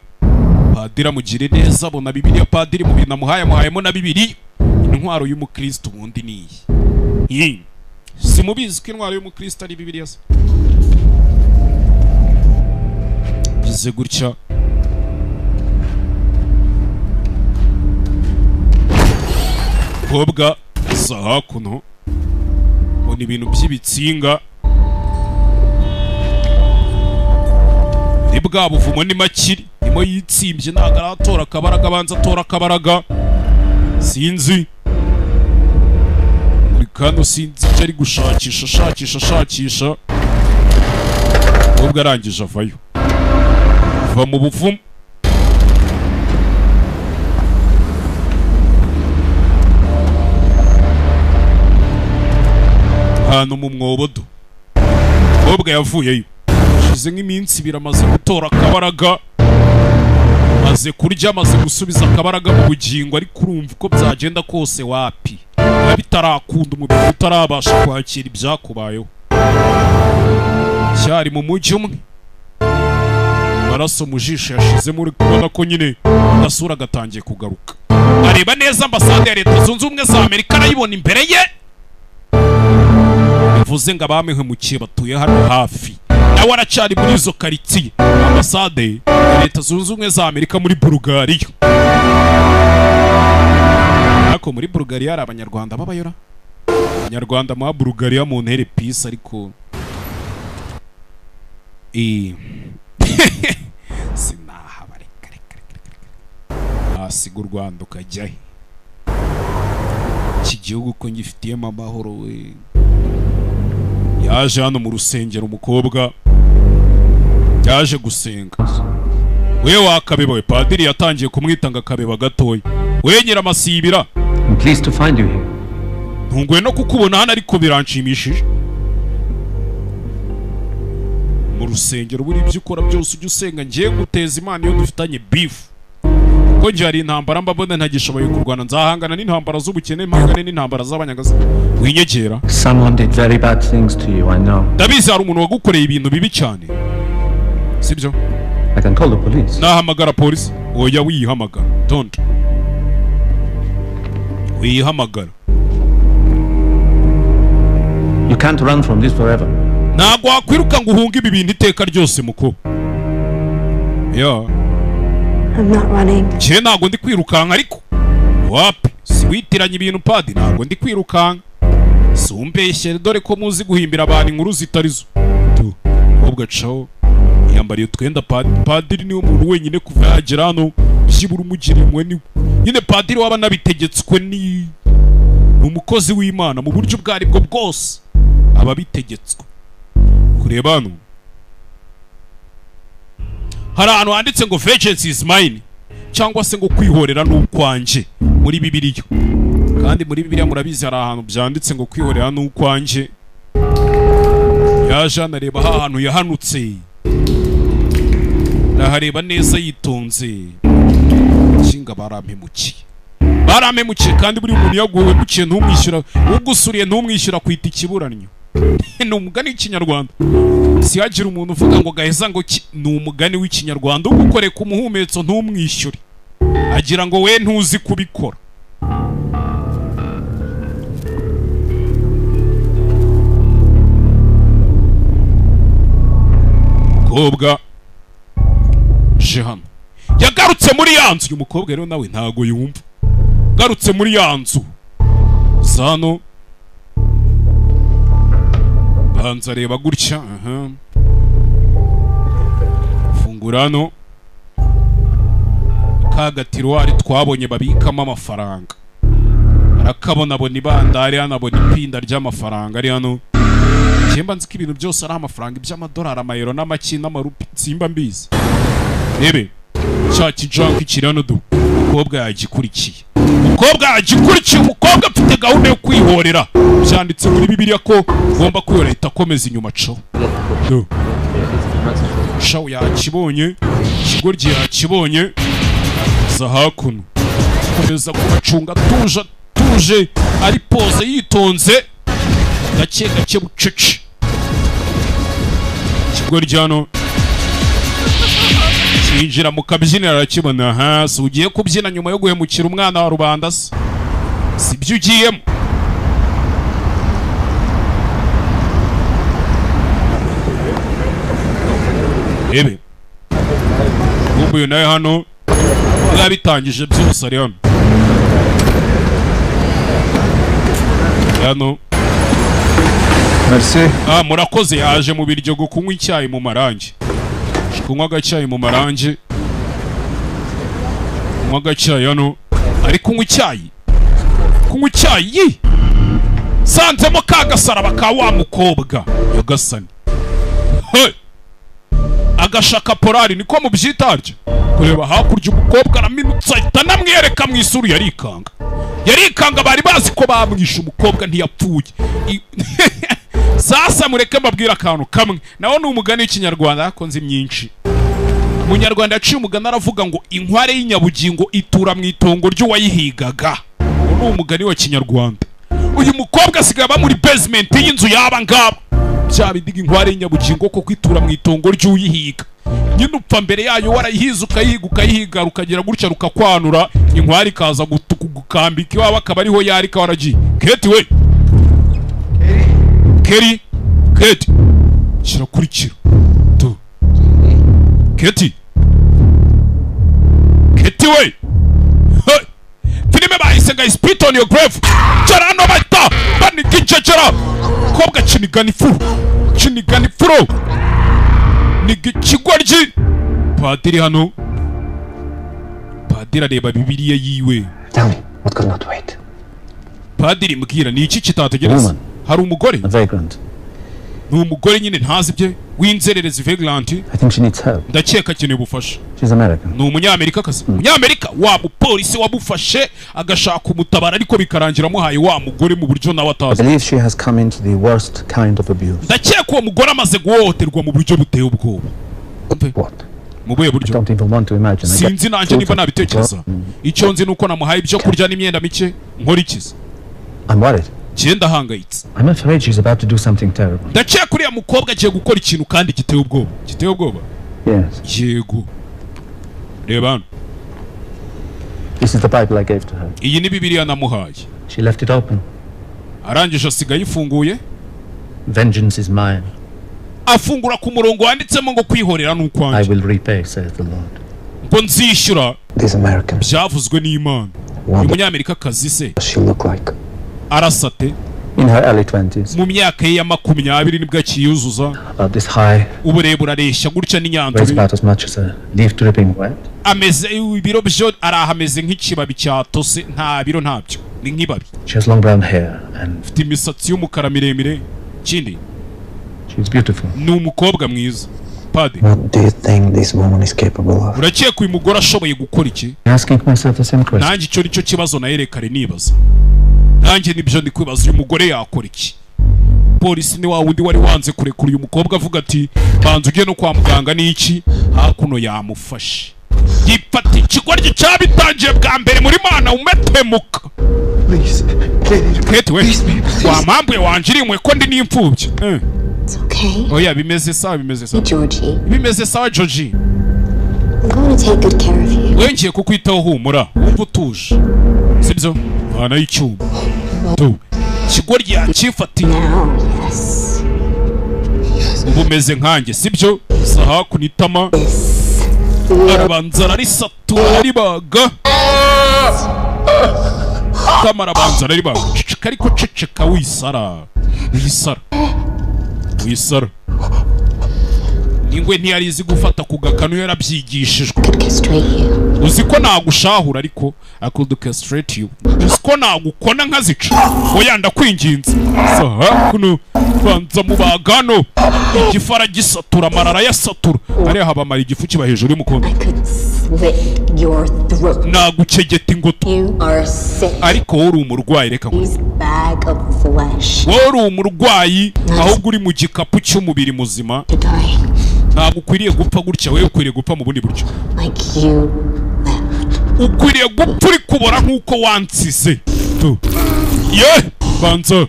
padiri amugire neza, abona Bibiliya padiri mu bintu amuhayemo na Bibiliya. Intwaro y'umukristo ubundi ni iyi. Simubizi ko intwaro y'umukristo ari Bibiliya se? Bize gutya mukobwa za hakuno ubona ibintu by'ibitsinga ni bwa buvumo ni makiri imo yitsimbye ntabwo aratora akabaraga, abanza atora akabaraga sinzi buri kandi sinzi icyo ari gushakisha ubwo arangije avayo, va mu buvumo. Hano mu mwobodo mukobwa yavuyeyo shize nk'iminsi biramaze gutora akabaraga, maze kurya, maze gusubiza akabaraga mu bugingo, ariko urumva uko byagenda kose wapi bitarakunda, umubiri utarabasha kwakira ibyakubayeho. Cyari mu mujyi umwe, amaraso mu jisho yashizemo, uri kubona ko nyine agasura gatangiye kugaruka. Areba neza ambasade ya Leta Zunze Ubumwe za Amerika arayibona imbere ye, bivuze ngo abamuhemukiye batuye hano hafi, nawe aracyari muri izo karitsiye. Ambasade ya Leta Zunze Ubumwe za Amerika muri Bulgaria, ariko muri Bulgaria hari abanyarwanda babayora, abanyarwanda mu Bulgaria mu ntere peace, ariko sinaha bareka asiga u Rwanda ukajya he? Iki gihugu ko ngifitiyemo amahoro we. Yaje hano mu rusengero, umukobwa yaje gusenga. We wakabeba we, padiri yatangiye kumwitanga akabeba gatoya. We Nyiramasibira, I'm pleased to find you here. Ntunguwe no kukubona hano, ariko biranshimishije. Mu rusengero buri ibyo ukora byose ujye usenga, ngiye guteza Imana iyo dufitanye beef. Ko nje hari intambara mbabona ntagishoboye kurwana, nzahangana n'intambara z'ubukene, mpangane n'intambara z'abanyagazi. Winyegera. Someone did very bad things to you, I know. Ndabizi hari umuntu wagukoreye ibintu bibi cyane, sibyo? I can call the police. Nahamagara polisi. Oya wihamagara, don't. Wihamagara. You can't run from this forever. Ntabwo wakwiruka ngo uhunge ibi bintu iteka ryose muko. Yeah. I'm not running. Je ntabwo ndi kwirukanka, ariko wapi siwitiranye ibintu padi, ntabwo ndi kwirukanka. Sumbeshyere dore ko muzi guhimbira abantu inkuru zitarizo. Ubwo caho yambariye utwenda padiri niwe muntu wenyine kuva yagera hano byibura umugirimwe ni nyine padiri waba nabitegetswe ni umukozi w'Imana mu buryo bwari bwo bwose aba bitegetswe. Kureba hano hari ahantu handitse ngo vengeance is mine, cyangwa se ngo kwihorera n'ukwanje muri Bibiliya. Kandi muri Bibiliya murabizi hari ahantu byanditse ngo kwihorera n'ukwanje. Yaje anareba ahantu yahanutse, nahareba neza yitonze. Kinga barampemukiye kandi buri muntu yaguwe mukiye ntumwishyura, ugusuriye ntumwishyura kwita ikiburanyo. Ni umugani w'ikinyarwanda, si hagira umuntu uvuga ngo gaheza ngo ni umugani w'ikinyarwanda, ugukoreye ku muhumetso ntumwishyure agira ngo we ntuzi kubikora. Mukobwa je hano yagarutse muri ya nzu. Uyu mukobwa rero nawe ntago yumva, garutse muri ya nzu zano banza reba gutya. Fungura hano kagatiruwari twabonye babikamo amafaranga, arakabona abona ibandari hano, abona ipinda ry'amafaranga ari hano. Cyemba nzi ko ibintu byose ari amafaranga, iby'amadolari, amayero n'amaki n'amarupi simba mbizi. Rebe cya kijanki kiri hano, umukobwa yagikurikiye. umukobwa agikurikiye, umukobwa afite gahunda yo kwihorera. Byanditse muri Bibiliya ko ugomba kwihorera itakomeza inyuma co. Shaw yakibonye, ikigoryi yakibonye, za hakuno komeza kubacunga tuje ari pose yitonze gake gake bucece. Ikigoryi hano kinjira mu kabyiniro arakibona. Hasi ugiye kubyina nyuma yo guhemukira umwana wa rubanda se, sibyo ugiyemo. Ebe uyu nawe hano yabitangije byose ari hano. Merci. Murakoze. Yaje mu biryogo kunywa icyayi mu marangi. Kunywa agacyayi mu marangi. Kunywa agacyayi hano. Ari kunywa icyayi. Kunywa icyayi. Sanzemo ka gasaraba ka wa mukobwa. Yagasani. Hey! Agashaka polari niko mubyitarye. Kureba hakurya umukobwa araminutsa ahita namwereka mu isuru yarikanga. Yarikanga bari bazi ko bamwishe umukobwa ntiyapfuye. Sasa mureke mbabwira akantu kamwe. Naho ni umugani w'ikinyarwanda akonze myinshi. Umunyarwanda yaciye umugani aravuga ngo inkware y'inyabugingo itura mu itongo ry'uwayihigaga. Uwo ni umugani wa kinyarwanda. Uyu mukobwa asigaye aba muri basement y'inzu yaba ngaba. Bya bidiga inkware y'inyabugingo ko kwitura mu itongo ry'uyihiga. Nyine upfa mbere yayo warayihiza ukayihiga ukagera gutya rukakwanura, inkware ikaza gukambika iwawe akaba ariho yarika waragiye. Keti we Keti kirakurikira tu Keti we filime bahise nga spit on your grave. Charano bata banikicecera kobwa kinigani furo nigikigoryi. Padiri hano, padiri areba Bibiliya yiwe. Tell me, what could not wait? Padiri mbwira ni iki kitategereza? Hari umugore? A vagrant. Ni umugore nyine ntazi bye w'inzererezi vagrant. I think she needs help. Ndakeka akeneye ubufasha. She's American. Ni umunyamerika kazi. Umunyamerika wa mupolisi wabufashe agashaka umutabara ariko bikarangira muhaye wa mugore mu buryo nawe atazi. I believe she has come into the worst kind of abuse. Ndakeka uwo mugore amaze guhohoterwa mu buryo buteye ubwoba. What? Mu buye buryo? I don't even want to imagine. Sinzi nanjye niba nabitekereza. Icyo nzi nuko namuhaye ibyo kurya n'imyenda mike. Nkora ikiza? I'm worried. Genda hangayitse. I'm afraid she's about to do something terrible. Ndakeka kuriya mukobwa agiye gukora ikintu kandi giteye ubwoba. Giteye ubwoba? Yes. Yego. Reba hano. This is the Bible I gave to her. Iyi ni Bibiliya namuhaye. She left it open. Arangije asigaye ifunguye. Vengeance is mine. Afungura ku murongo wanditsemo ngo kwihorera n'ukwanjye. I will repay, says the Lord. Ngo nzishyura. These Americans. Byavuzwe n'Imana. Uyu munyamerika kazi se. She look like. Arasate. In her early 20s. Mu myaka ye ya 20 nibwo akiyuzuza. About this high. Uburebure areshya gutya n'inyanzo. Weighs about as much as a leaf dripping wet. Ameze ibiro byo arahameze nk'ikibabi cyatose, nta biro ntabyo. Ni nk'ibabi. She has long brown hair and ifite imisatsi y'umukara miremire. Kindi. She's beautiful. Ni umukobwa mwiza. Padre. What do you think this woman is capable of? Urakeka uyu mugore ashoboye gukora iki? Asking myself the same question. Nanjye icyo nicyo kibazo nayerekare nibaza. Nanjye nibyo ndi kwibaza uyu mugore yakora iki? Polisi ni wa wundi wari wanze kurekura uyu mukobwa avuga ati banza ujye no kwa muganga n'iki hakuno yamufashe. Yifata ikigoryi cyabitangiye bwa mbere muri Mana umetemuka. Please. Keti we. Wa mpamvu wanjirimwe ko ndi n'imfubyi. It's okay. Oya bimeze sawa bimeze sawa. Georgie. Bimeze sawa Georgie. I'm going to take good care of you. Wengiye kukwitaho humura, wumva utuje. Sibyo? Bana y'icyuma. Tu. Ikigoryi yakifatiye. Now, yes. Ubu meze nkanjye, sibyo? Saha kunitama. Arabanza ararisatura aribaga. Tama arabanza aribaga. Ceceka ariko ceceka wisara. Wisara. ingwe ntiyari izi gufata ku gakanu yarabyigishijwe. Uzi ko nagushahura ariko I could castrate you. Uzi ko nagukona nkazica. Oya ndakwinginze. Saha kuno banza mu bagano. Igifara gisatura amarara yasatura. Ari habamara igifu kiba hejuru y'umukondo. Nagucegeta ingoto. Ariko uri umurwayi reka ngo. Uri umurwayi ahubwo uri mu gikapu cy'umubiri muzima. Ntabwo ukwiriye gupfa gutya, wewe ukwiriye gupfa mu bundi buryo. Ukwiriye gupfa uri kubora nk'uko wansize. Banza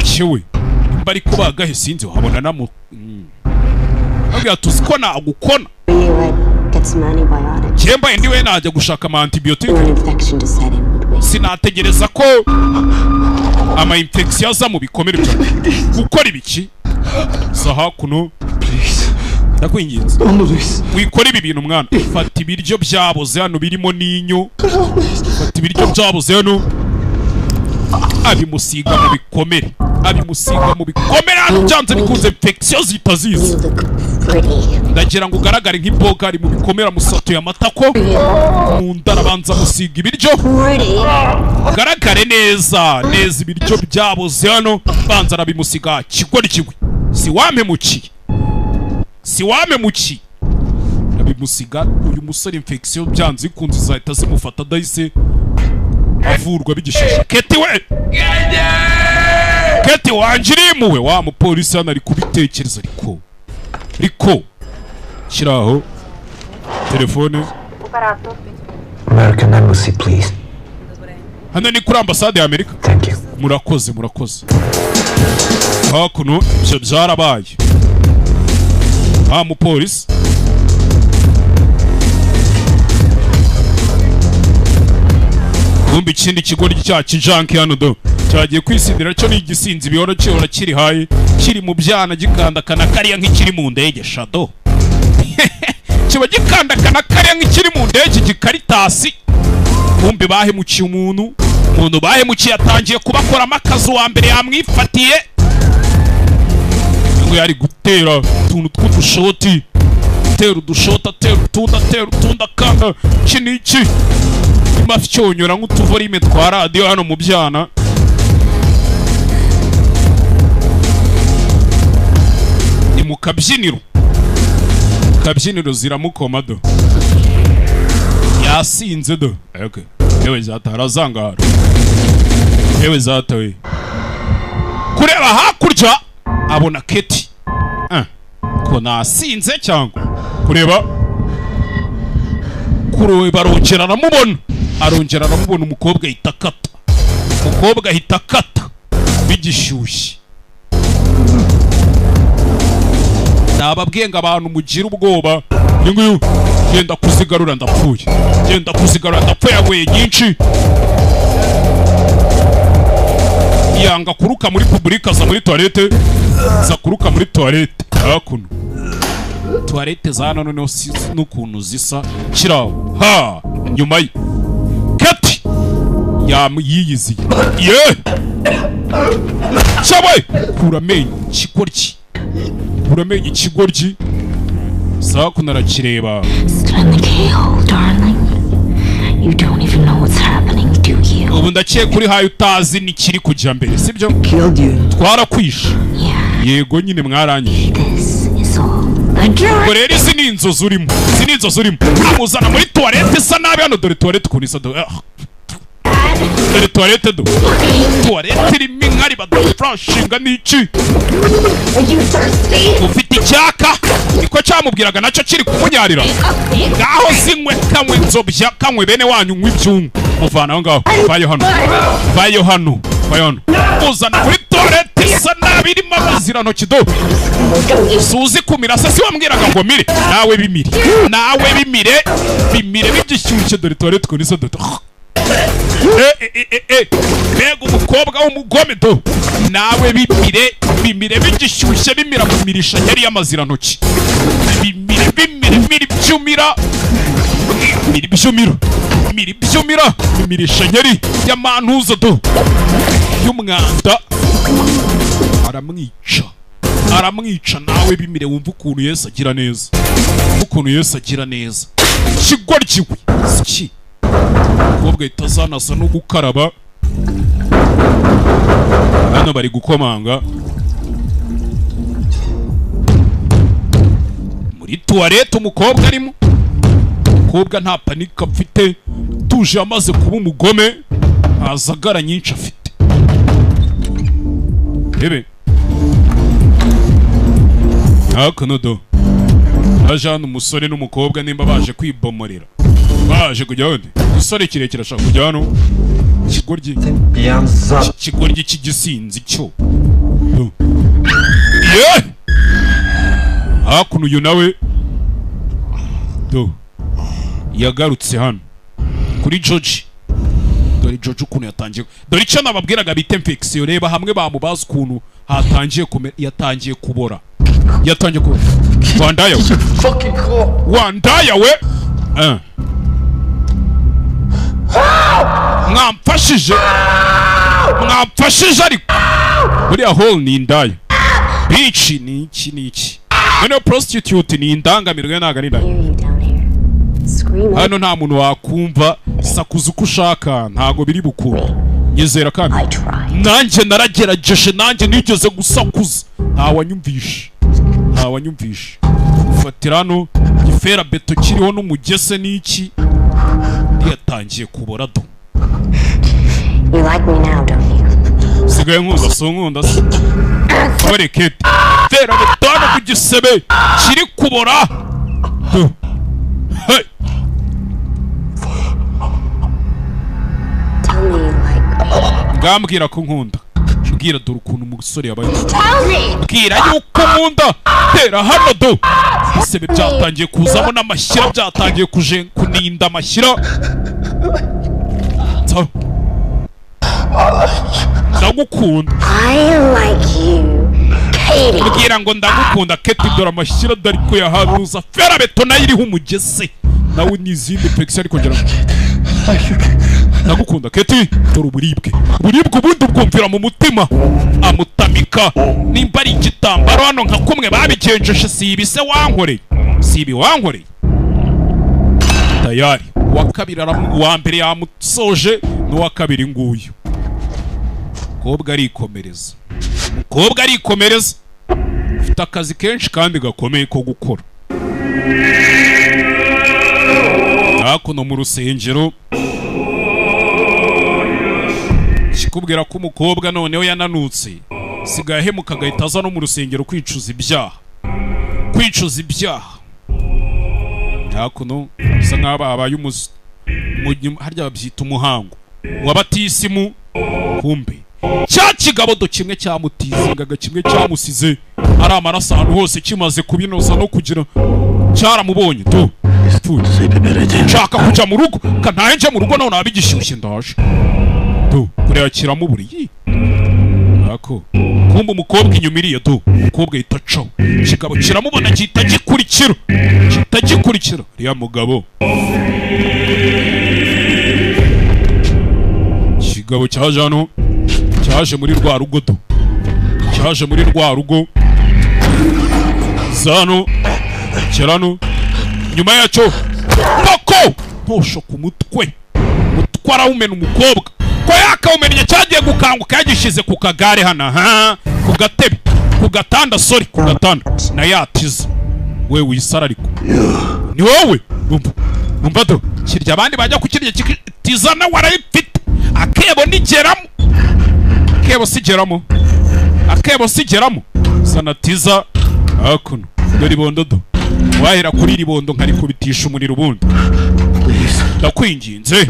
cyewe bari kubaga he sinzi wabona namu abya tuzi ko nagukona cyemba ndiwe najya gushaka ama antibiotic sinategereza ko ama infection aza mu bikomere byawe gukora ibiki saha kuno ndakwinginze wikora ibi bintu mwana fata ibiryo byaboze hano birimo n'inyo fata ibiryo byaboze hano abimusiga mu bikomere hano byanze bikunze infection zitazizi ndagira ngo ugaragare nk'imboga ari mu bikomere amusatuye amatako mu nda arabanza musiga ibiryo ugaragare neza ibiryo byaboze hano banza arabimusiga kigwe si wampemukiye abimusiga uyu musore infection byanze bikunze zahita zimufata dahise avurwa bigishije. Keti wanjirimuwe wa mupolisi hano ari kubitekereza ariko shiraho telefone. American Embassy, please. Hano ni kuri ambasade ya Amerika. Thank you. Murakoze. Hakuno ibyo byarabaye. Mupolisi Kumbi ikindi kigori cya kijanki hano do cyagiye kwisindira cyo n'igisinzi bihora cyora kiri haye kiri mu byana gikandakana kariya nk'ikiri mu ndege shado kiba gikandakana kariya nk'ikiri mu ndege gikaritasi. Kumbi bahemukiye umuntu bahemukiye atangiye kubakora akazi wa mbere yamwifatiye ngo yari gutera utuntu tw'udushoti atera udushoti atera utundi akanga iki mafyonyora nk'utuvorime twa radio hano mu byana. Ni mu kabyiniro ziramukoma do yasinze do yewe zatarazangara yewe zatawe kureba hakurya abona Keti ko nasinze cyangwa kureba barongera aramubona umukobwa ahita akata bigishyushye. Nababwiye ngo abantu mugira ubwoba nguyu genda kuzigarura ndapfuye yaguye nyinshi yanga kuruka muri publika za muri toilette hakuno toilette za hano noneho n'ukuntu zisa kiraho nyuma ye Keti yiyiziye cyabaye kuramenye ikigoryi sawa kunarakireba. Ubu ndakiye kuri hayo utazi nikiri kujya mbere sibyo twarakwisha yego nyine mwarangije ubwo rero izi ni inzozi urimo amuzana muri toilette isa nabi hano dore toilette ukuntu isa dore toilette irimo inkari badafurashinga n'iki ufite icyaka niko cyamubwiraga nacyo kiri kumunyarira ngaho zinywe kanywe nzobya kanywe bene wanyu nywa ibyungu muvana aho ngaho vayo hano uzana muri toilette isa nabi irimo amazirantoki do suzi kumira se si wambwiraga ngo mire nawe bimire bigishyushye dore toilette ukuntu isa dodo mbega umukobwa w'umugome do nawe bimire bigishyushye bimira mu mirisha yari y'amazirantoki bimira imirisha yari y'amantuza do y'umwanda aramwica aramwica nawe bimire wumva ukuntu Yesu agira neza. Ukuntu Yesu agira neza. Kigoryiwe. Siki. Umukobwa itazanasa no gukaraba. Hano bari gukomanga. Muri toilette umukobwa arimo. Umukobwa nta panika afite. Tuje amaze kuba umugome. Azagara nyinshi afite. Bebe. Hakunodo. Ajana umusore n'umukobwa nimba baje kwibomorera. Baje kujya handi. Umusore kirekire ashaka kujya hano. Kigoryi cy'igisinzi cyo. Yeah! Hakuno uyu nawe. Yagarutse hano. Kuri George. Dore George ukuntu yatangiye. Dore icyo nababwiraga bita infection. Reba hamwe bamubaza ukuntu hatangiye yatangiye kubora. Yatangiye kubora. Wandaya we. Wandaya we. Mwamfashije. Mwamfashije ariko. Buriya hole ni indaya. Bitch ni iki. Hano prostitute ni indangamirwe ntago ari indaya. Hano nta muntu wakumva sakuza uko ushaka ntago biri bukuru. Nyizera kandi nanjye naragerageje nanjye nigeze gusakuza ntawanyumvishe ufatira hano gifera beto kiriho n'umugese n'iki yatangiye kubora do. You like me now, don't you? Sigaye nkunda se Kete fera beto hano ku gisebe kiri kubora do. Hey. Ngambwira ko nkunda. Mbwira dore ukuntu umusore yabaye. Mbwira yuko nkunda. Tera hano do. Isebe byatangiye kuzamo n'amashyira byatangiye kuninda amashyira. Ndagukunda. I like you, Katie. Mbwira ngo ndagukunda Kate dore amashyira dari ko yaharuza. Fera beto nayo iriho umugese. Nawe n'izindi pexi ariko ngera. Ndagukunda Kate dore uburibwe ubundi bwumvira mu mutima amutamika nimba ari igitambaro hano nka kumwe babigenjeshe si ibi se wankoreye si ibi wankoreye tayari wa kabiri wa mbere yamusoje n'uwa kabiri nguyu umukobwa arikomereza ufite akazi kenshi kandi gakomeye ko gukora hakuno mu rusengero kikubwira ko umukobwa noneho yananutse sigaye hemuka agahita aza no mu rusengero kwicuza ibyaha hakuno bisa nk'aho habaye harya babyita umuhango w'abatisimu kumbe cya kigabodo kimwe cyamutizingaga kimwe cyamusize ari amaraso ahantu hose kimaze kubinoza no kugira cyaramubonye tu nshaka kujya mu rugo kantahe nje mu rugo none abigishyushye ndaje tu kureba kiramuburiye ako kumbe umukobwa inyuma iriye tu umukobwa yita caho kigabo kiramubona gihita gikurikira riya mugabo kigabo cyaje hano cyaje muri rwa rugo zano kirano nyuma yacyo pako ntosho ku mutwe arawumena umukobwa ko yakawumennye cyagiye gukanguka yagishize ku kagare hana ku gatebe ku gatanda na yatiza wewe wisara ariko ni wowe umva do kirya abandi bajya kukirya tizana warayifite akebo sigeramo sanatiza hakuno dore ibondo do wahera kuri ribondo nkarikubitisha umuriro ubundi ndakwinginze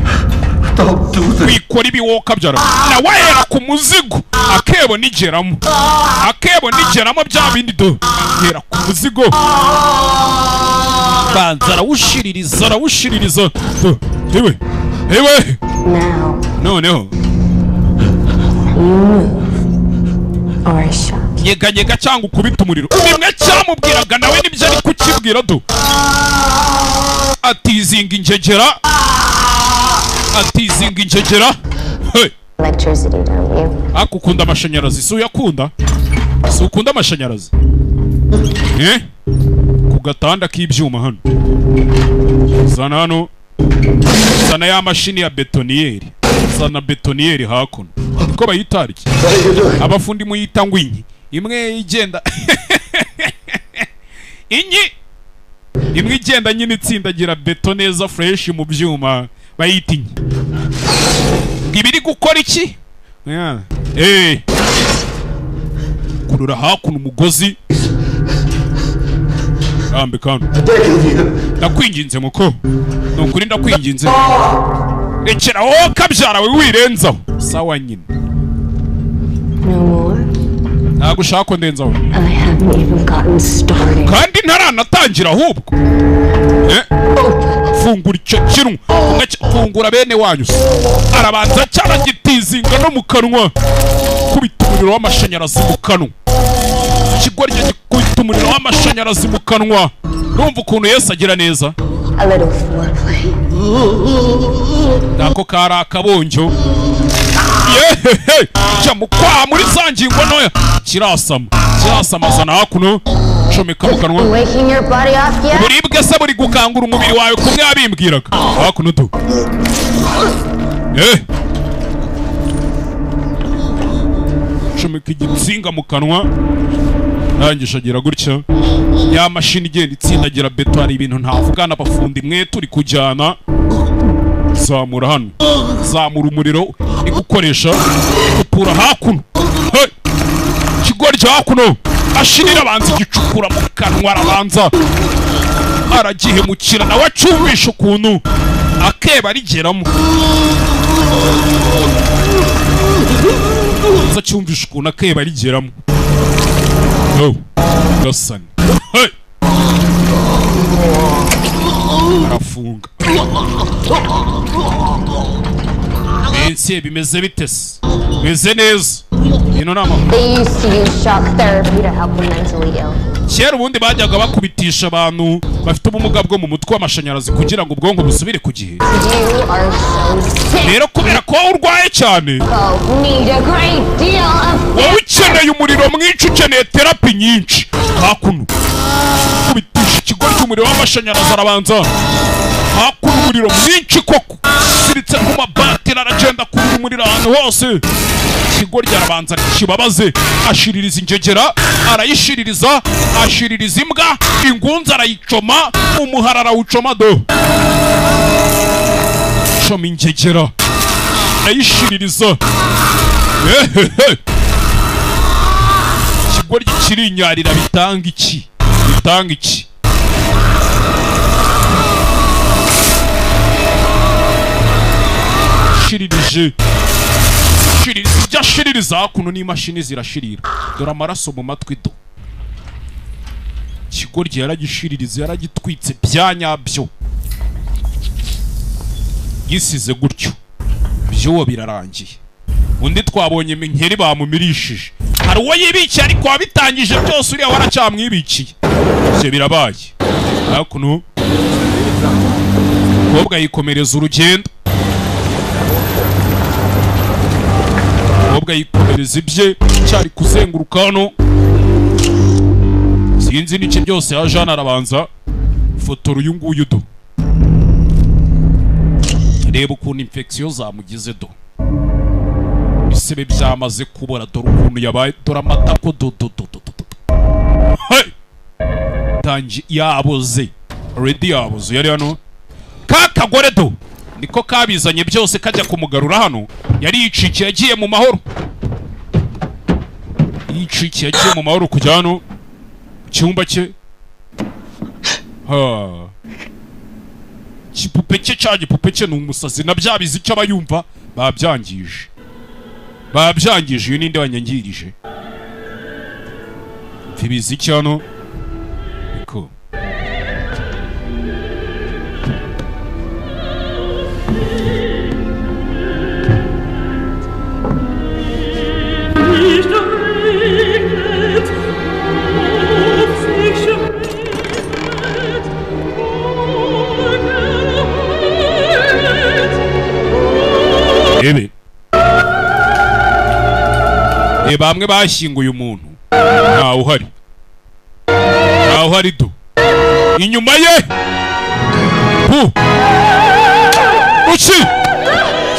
wikora ibiwoka byara na wahera ku muzigo akebo nigeramo bya bindi do hera ku muzigo banza arawushiririza do hewe noneho nyeganyega cyangwa ukubita umuriro bimwe cyamubwiraga nawe nibyo ari kukibwira do atizinga ingegera akukunda amashanyarazi si uyakunda amashanyarazi ku gatanda k'ibyuma hano. Zana hano. Zana ya mashini ya betoniyeri. Zana betoniyeri hakuno. Niko bayitari. Abafundi muyita ngwinyi. Imwe igenda. Imwe igenda nyine itsindagira beto neza fresh mu byuma bayita inyi. Ibiri gukora iki? Kurura hakuno umugozi. Ambe kano. Ndakwinginze muko. Nukuri ndakwinginze. Rekera wo kabyara we wirenzaho. Sawa nyine. No more. Ntago ushaka ndenzaho. I haven't even gotten started. Kandi ntaranatangira ahubwo. Fungura icyo kintu. Fungura bene wanyu. Arabanza cyara gitizinga no mu kanwa. Kubita umuriro w'amashanyarazi mu kanwa. Ikigoryi gikubita umuriro w'amashanyarazi mu kanwa. Urumva ukuntu Yesu agira neza. A little foreplay. Dako kara akabonjo. Yehehe. Jamukwa muri zangingo noya. Kirasama zana hakuno. Comeka mu kanwa. Waking your body off yet? Buribwe se buri gukangura umubiri wawe kumwe yabimbwiraga. Hakuno tu. Comeka igitsinga mu kanwa. Nangishagira gutya. Ya mashini igenda itsindagira beto hari ibintu ntavugana abafundi mwe turi kujyana. Zamura hano. Zamura umuriro igukoresha kupura hakuno. Kigoryi hakuno. Ashirira abanza igicukura mu kanwa arabanza. Aragihemukira nawe acyumvisha ukuntu akeba arigeramo. Zacyumvisha ukuntu akeba arigeramo. Gasani. Arafunga. Bensi bimeze bitese. Bimeze neza. Ino nama. They used to use shock therapy to help them mentally ill. Kera ubundi bajyaga bakubitisha abantu bafite ubumuga bwo mu mutwe w'amashanyarazi kugira ngo ubwonko busubire ku gihe. Rero kubera ko urwaye cyane. Wowe ukeneye umuriro mwinshi, ukeneye terapi nyinshi. Hakuno. Kubitisha ikigoryi cy'umuriro w'amashanyarazi arabanza. Hakuno umuriro mwinshi koko. Siritse ku mabateri aragenda kurura umuriro ahantu hose. Ikigoryi arabanza kibabaze. Ashiririza ingegera. Arayishiririza. Ashiririza imbwa. Ingunza arayicoma. Umuhara arawucoma do. Coma ingegera. Arayishiririza. Ikigoryi kirinyarira bitanga iki? Bitanga iki? Shiririje. Shiririza hakuno n'imashini zirashirira. Dore amaraso mu matwi do. Ikigoryi yaragishiririza yaragitwitse byanyabyo. Gisize gutyo. Byo birarangiye. Undi twabonye inkeri bamumirishije. Hari uwo yibikiye ariko wabitangije byose uriya waracyamwibikiye. Ivyo birabaye. Hakuno kobwa yikomereza urugendo. Kobwa yikomereza ibye cyari kuzenguruka hano. Sinzi n'iki byose ya Jean arabanza fotora uyu nguyu do. Reba ukuntu infection zamugize do. Bisebe byamaze kubora dore ukuntu yabaye dore amatako do. Tangi yaboze. Already yaboze yari hano. Kakagore do. Niko kabizanye byose kajya kumugarura hano. Yari yicikiye yagiye mu mahoro. Yicikiye yagiye mu mahoro kujya hano. Cyumba cye. Kipupe cye cyane pupe cye n'umusazi na byabizi icyo abayumva babyangije. Babyangije uyu ninde wanyangirije. Fibizi cyano. Ko. Bamwe bashyinguye umuntu ntawe uhari. ntaho hari do inyuma ye uchi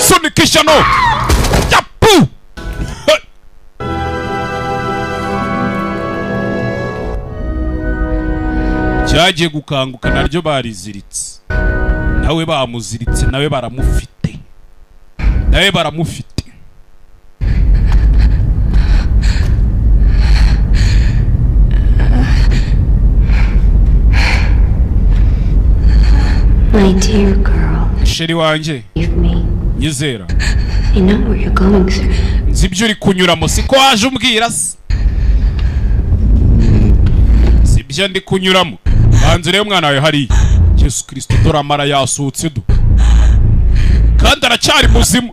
sunikisha no yapu cyagiye gukanguka naryo bariziritse nawe bamuziritse nawe baramufite My dear girl, sheri wanje leave me. nyizera I know what you're going through. nzi ibyo uri kunyuramo siko waje umbwira se si ibyo ndi kunyuramo banze rero mwana wawe hariya Yesu Kristo dore amara yasutse do kandi aracyari muzima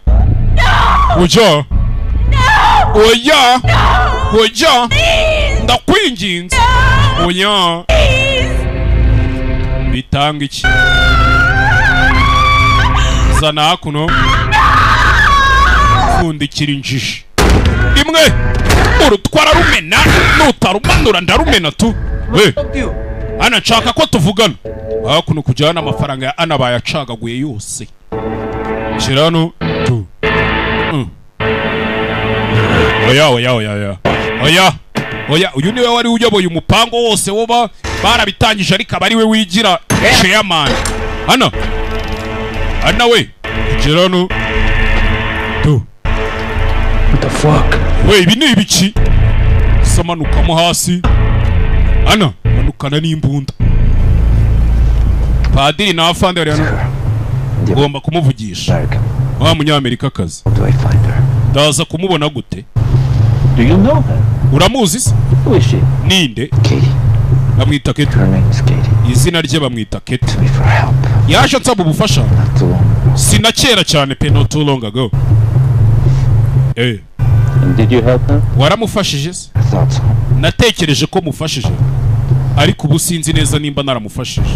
oya ndakwinginze oya bitanga iki zana hakuno fundikira injiji rimwe urutwara rumena nutarumanura ndarumena tu we ana nshaka ko tuvugana hakuno kujyana amafaranga ya ana bayacagaguye yose kirano tu oya uyu niwe wari uyoboye umupango wose woba barabitangije ariko aba ari we wigira chairman ana we kirano tu What the fuck? we ibi ni ibiki samanukamo hasi ana manukana n'imbunda padiri na afande bari hano ngomba kumuvugisha wa munyamerika kazi ndaza kumubona gute Do you know her? uramuzi se Who is she? ninde Katie. bamwita Kate Her name is Katie. izina rye bamwita Kate Asked me for help yaje ansaba ubufasha not too long ago. sinakera cyane pe not too long ago And did you help her? waramufashije se I thought so. natekereje ko mufashije ariko ubu sinzi neza nimba naramufashije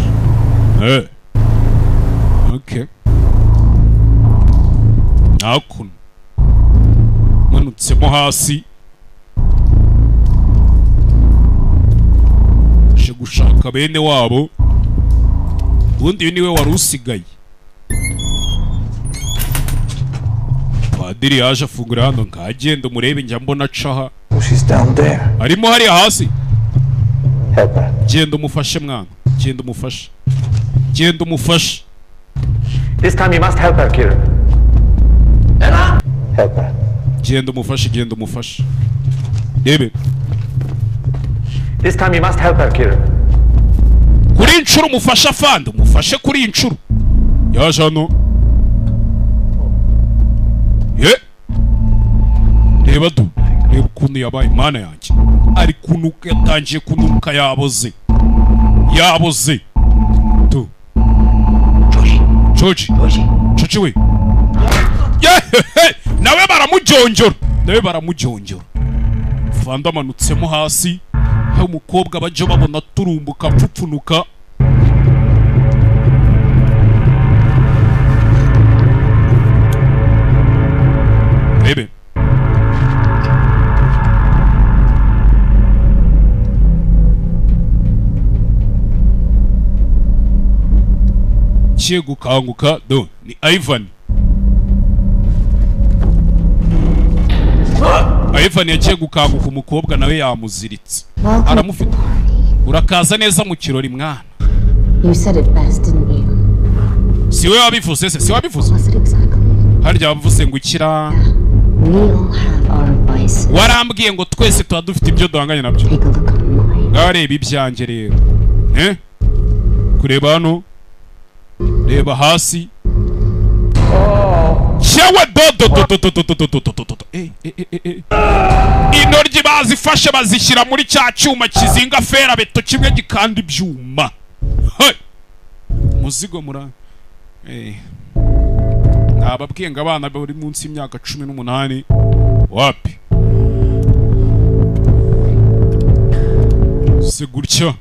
okay nakuno manutsemo hasi je gushaka bene wabo ubundi niwe wari usigaye padiri yaje afungura hano nkagenda umurebe njya mbona caha She's down there. arimo hariya hasi Help her. genda umufashe mwana genda umufashe This time you must help her, Kira. Help her. genda umufashe rebe This time you must help her, Kira. kuri inshuro umufashe afande umufashe kuri inshuro yaje hano reba ukuntu yabaye imana yanjye ari kunuka yatangiye kunuka yaboze tu George we nawe baramujonjora fanda amanutsemo hasi aho umukobwa bajya babona turumbuka pfupfunuka rebe kiye gukanguka do ni Ivan yagiye gukanguka umukobwa nawe yamuziritse aramufite urakaza neza mu kirori mwana You said it best, didn't you? siwe wabivuze se Was it exactly? harya wavuze ngo ikira We all have our vices. warambwiye ngo twese tuba dufite ibyo duhanganye nabyo Take a look at mine. ngareba ibyanjye rero kureba hano reba hasi cyewe intoryi bazifashe bazishyira muri cya cyuma kizinga fera beto kimwe gikanda ibyuma muzigo mura nababwiye ngo abana bari munsi y'imyaka 18 wapi se gutya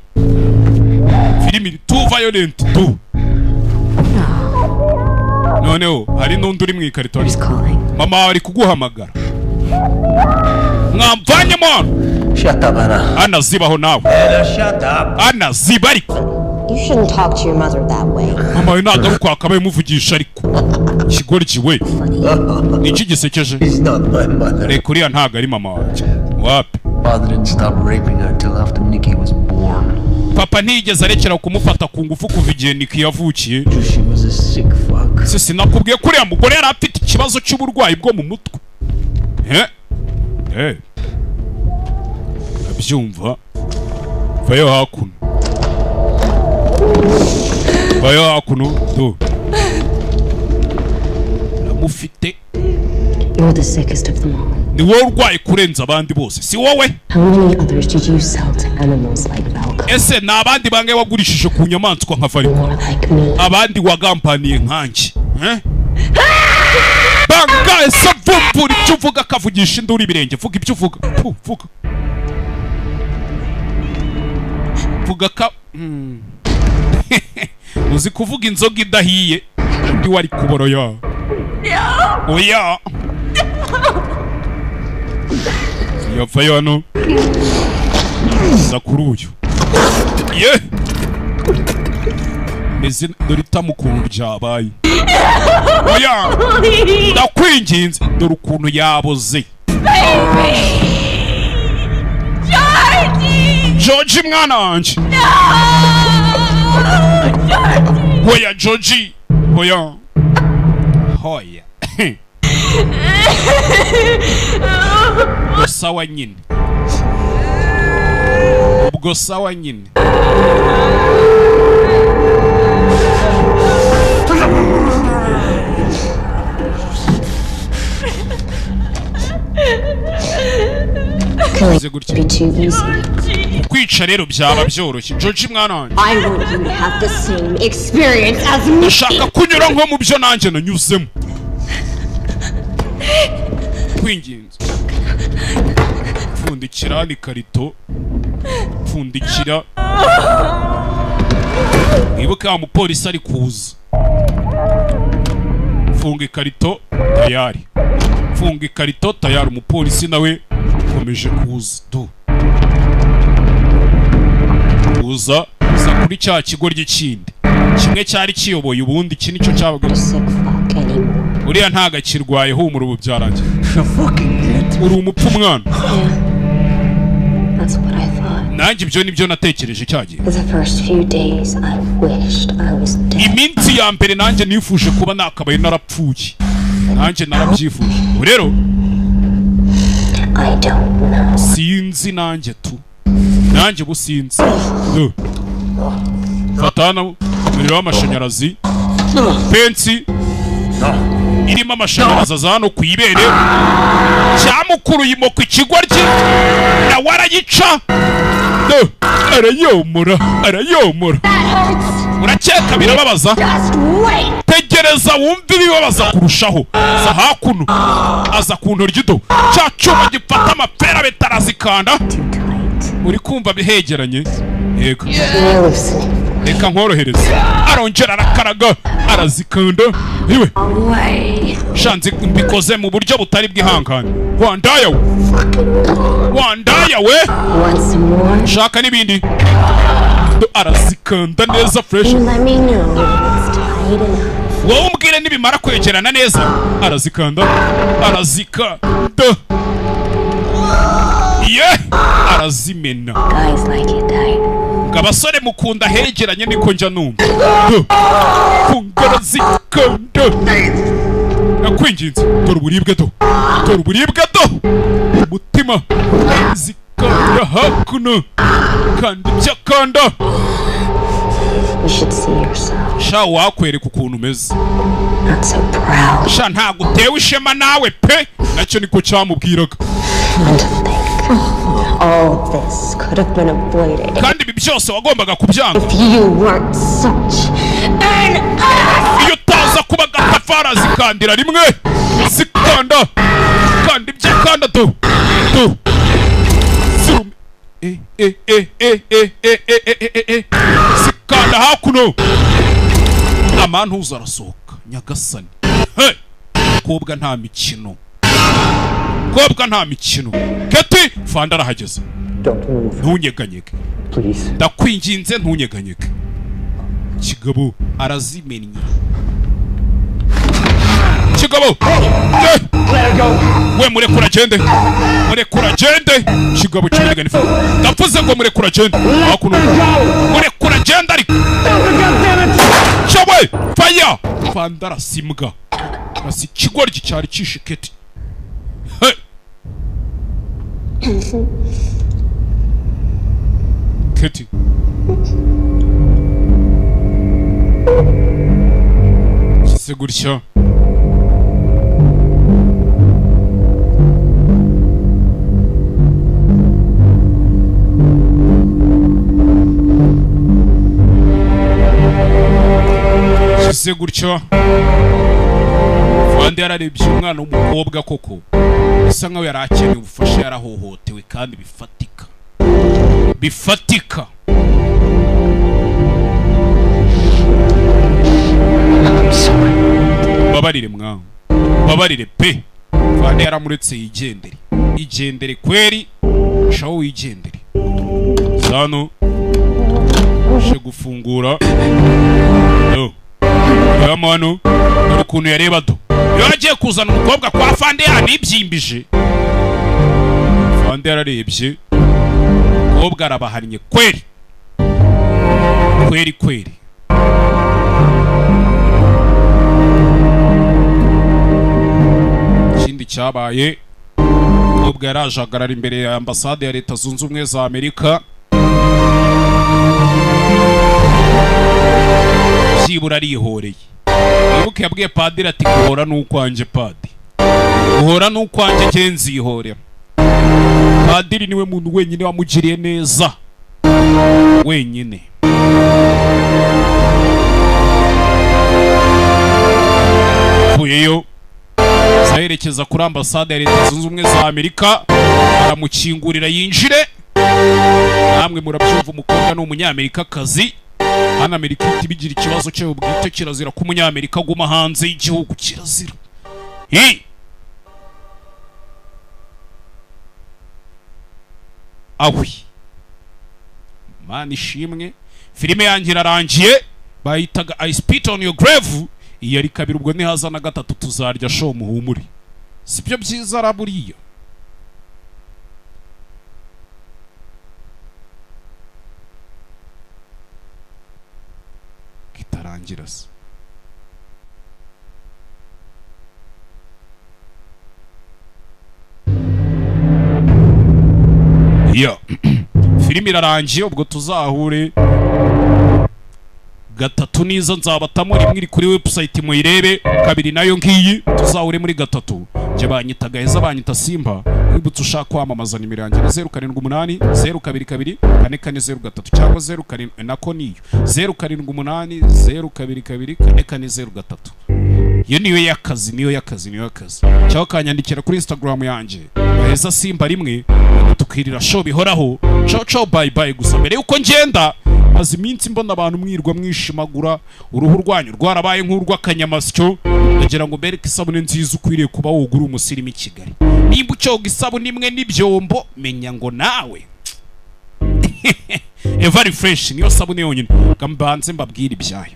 filimi too violent tu noneho hari n'undi uri mu ikarito mama ari kuguhamagara mwamvanye mwana Shut up, Anna. Anna, zibaho nawe. Anna, shut up. Anna, ziba ariko. You shouldn't talk to your mother that way. Mama, ntabwo ari kwakabaye muvugisha ariko. Kigoryi we. Iki gisekeje. He's not my mother. Reka uriya ntabwo ari mama wanjye. Wapi? Father didn't stop raping her until after Nikki was born. Papa ntiyigeze arekera kumufata ku ngufu kuva igihe Nikki yavukiye. She was a sick fuck. Sisi nakubwiye ko uriya mugore yari afite ikibazo cy'uburwayi bwo mu mutwe. Abyumva. Vayo hakuno. Vayo hakuno. Do. Namufite. You're the sickest of them all. Ni wowe urwaye kurenza abandi bose. Si wowe? How many others did you sell to animals like Valko? Ese ni abandi bangahe wagurishije ku nyamaswa nka Valko? Abandi wagampaniye nkanjye. Bangahe se vumbura icyo uvuga kavugisha induru ibirenge. Vuga ibyo uvuga. Vuga. Vuga ka uzi kuvuga inzoga idahiye ndi wari kuboroya. Oya. Yavayo hano. Zakuru uyu. Ye. Meze dorita mukuntu byabaye. Oya. Ndakwinginze dore ukuntu yaboze. Georgie mwana wanje. Oya Georgie. Oya. Hoya. Ubwo sawa nyine. Ubwo sawa nyine. Be too easy. Kwica rero byaba byoroshye. Georgie mwana wanjye. I want you to have the same experience as me. Ushaka kunyura nko mu byo nanjye nanyuzemo. Kwinginze. Pfundikira ni karito. Pfundikira. Ibuka wa mupolisi ari kuza. Funga ikarito tayari. Funga ikarito tayari, umupolisi nawe ukomeje kuza. Do. Uza kuri cya kigoryi kindi. Kimwe cyari kiyoboye ubundi iki nicyo cyabaga. Uriya ntaga kirwaye humura ubu byarangiye. Uri umupfu mwana. That's what I thought. Nanjye ibyo nibyo natekereje cyagiye. The first few days I wished I was dead. Iminsi ya mbere nanjye nifuje kuba nakabaye narapfuye. Nanjye narabyifuje. Rero I don't know. Sinzi nanjye tu. Nanjye businzi. Fatana umuriro w'amashanyarazi. Pensi. Irimo amashanyarazi aza hano ku ibere. Cyamukuru yimoko ikigoryi. Na warayica. Arayomora. Urakeka birababaza? Tegereza wumve ibibabaza kurushaho. Za hakuno. Aza ku ntoryido. Cya cyuma gifata amapera betarazikanda. Uri kumva bihegeranye? Yego. Reka nkorohereze. Arongera arakaraga. Arazikanda. Iwe. Shanze mbikoze mu buryo butari bwihangane. Wandaya we. Shaka n'ibindi. Arazikanda neza fresh. Wowe umbwire nibimara kwegerana neza. Arazikanda. Arazimena. Abasore mukunda hegeranye niko njya numva. Arazikanda. Nakwinginze dore uburibwe do. Umutima zikanda hakuno. Kandi byakanda. You should see yourself. Sha wakwereka ukuntu umeze. Not so proud. Sha ntago utewe ishema nawe pe. Nacyo niko cyamubwiraga. All this could have been avoided. Kandi ibi byose wagombaga kubyanga. If you weren't such an ass. Iyo utaza kuba gatafara zikandira rimwe. Zikanda. Kandi byakanda do. Zikanda hakuno. Amantuza arasohoka nyagasani. Kobwa nta mikino. umukobwa nta mikino. Keti Fanda arahageze. Ntunyeganyege. Ndakwinginze ntunyeganyege. Kigabo arazimennye. Kigabo we murekura agende. Kigabo kimenegana ifu. Ndavuze ngo murekura agende. Murekura agende ariko. Chawe fire. Fanda arasimbwa. Asi kigoryi cyari kishiketi. Keti. Kise gutya. Kise gutya. Fanda yararebye umwana w'umukobwa koko. Bisa nkaho yarakeneye ubufasha, yarahohotewe kandi bifatika. Babarire mwawe. Babarire pe. Fanda yaramuretse yigendere kweri. Shawo wigendere. Sano she gufungura. No. Yamano dore kuntu yareba do. Yagiye kuzana umukobwa kwa Fanda yanibyimbije. Fanda yararebye. Umukobwa arabahannye kweri. Ikindi cyabaye, umukobwa yarajagarara imbere ya ambasade ya Leta Zunze Ubumwe za Amerika. Byibura arihoreye. Wibuke yabwiye padiri ati guhora n'ukwanjye padi. Guhora n'ukwanjye genzihorera. Padiri niwe muntu wenyine wamugiriye neza. Wenyine. Fuyeyo zaherekeza kuri ambasade ya Leta Zunze Ubumwe za Amerika, aramukingurira yinjire. Namwe murabyumva umukobwa ni umunyamerikakazi. Hano Amerika iti bigira ikibazo cyo bwite, kirazira ko umunyamerika aguma hanze y'igihugu, kirazira. Awi Mana ishimwe. Filime yanjye irarangiye, bayitaga I Spit on Your Grave. Iyi ari kabiri, ubwo nihaza na gatatu tuzarya show muhumure. Sibyo byiza araburiya. Kitarangira se. Ya filime irarangiye, ubwo tuzahure gatatu nizo nzabatamo. Rimwe iri kuri website muyirebe, kabiri nayo ngiyi tuzahure muri gatatu. Je banyita Gaheza, banyita Simba. Wibutse ushaka kwamamaza nimero yanjye 078 022 4403 cyangwa 07 nako niyo 078 022 4403. Iyo niyo yakazi. Cyangwa kanyandikira kuri Instagram yanjye Gaheza Simba rimwe, tukirira show bihoraho. Ciao bye. Gusa mbere yuko ngenda, maze iminsi mbona abantu mwirwa mwishimagura, uruhu rwanyu rwarabaye nk'urw'akanyamasyo. Ndagira ngo bereke isabune nziza ukwiriye kuba wogura umusirimu i Kigali. Nimba ucyoga isabune imwe n'ibyombo, menya ngo nawe Eva Refresh niyo sabune yonyine. Gambanze mbabwira ibyayo.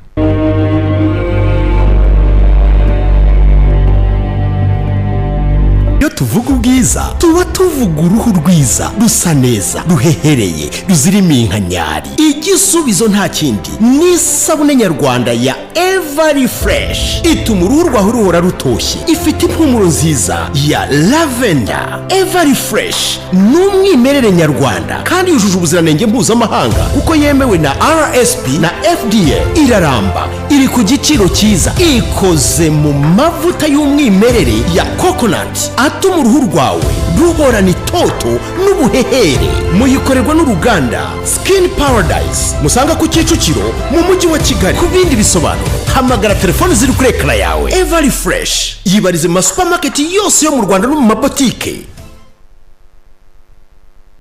Iyo tuvuga ubwiza tuba tuvuga uruhu rwiza, rusa neza, ruhehereye, ruzirimo inkanyari. Igisubizo nta kindi ni isabune nyarwanda ya Eva Refresh. Ituma uruhu rwawe ruhora rutoshye, ifite impumuro nziza ya lavender. Eva Refresh ni umwimerere nyarwanda kandi yujuje ubuziranenge mpuzamahanga kuko yemewe na RSP na FDA. Iraramba, iri ku giciro cyiza, ikoze mu mavuta y'umwimerere ya coconut atuma uruhu rwawe ruhorana itoto n'ubuhehere. Muyikorerwa n'uruganda Skin Paradise, musanga ku Kicukiro mu mujyi wa Kigali. Ku bindi bisobanuro hamagara telefone ziri kuri ekara yawe. Eva Refresh yibarize mu supermarket yose yo mu Rwanda no mu mabotike.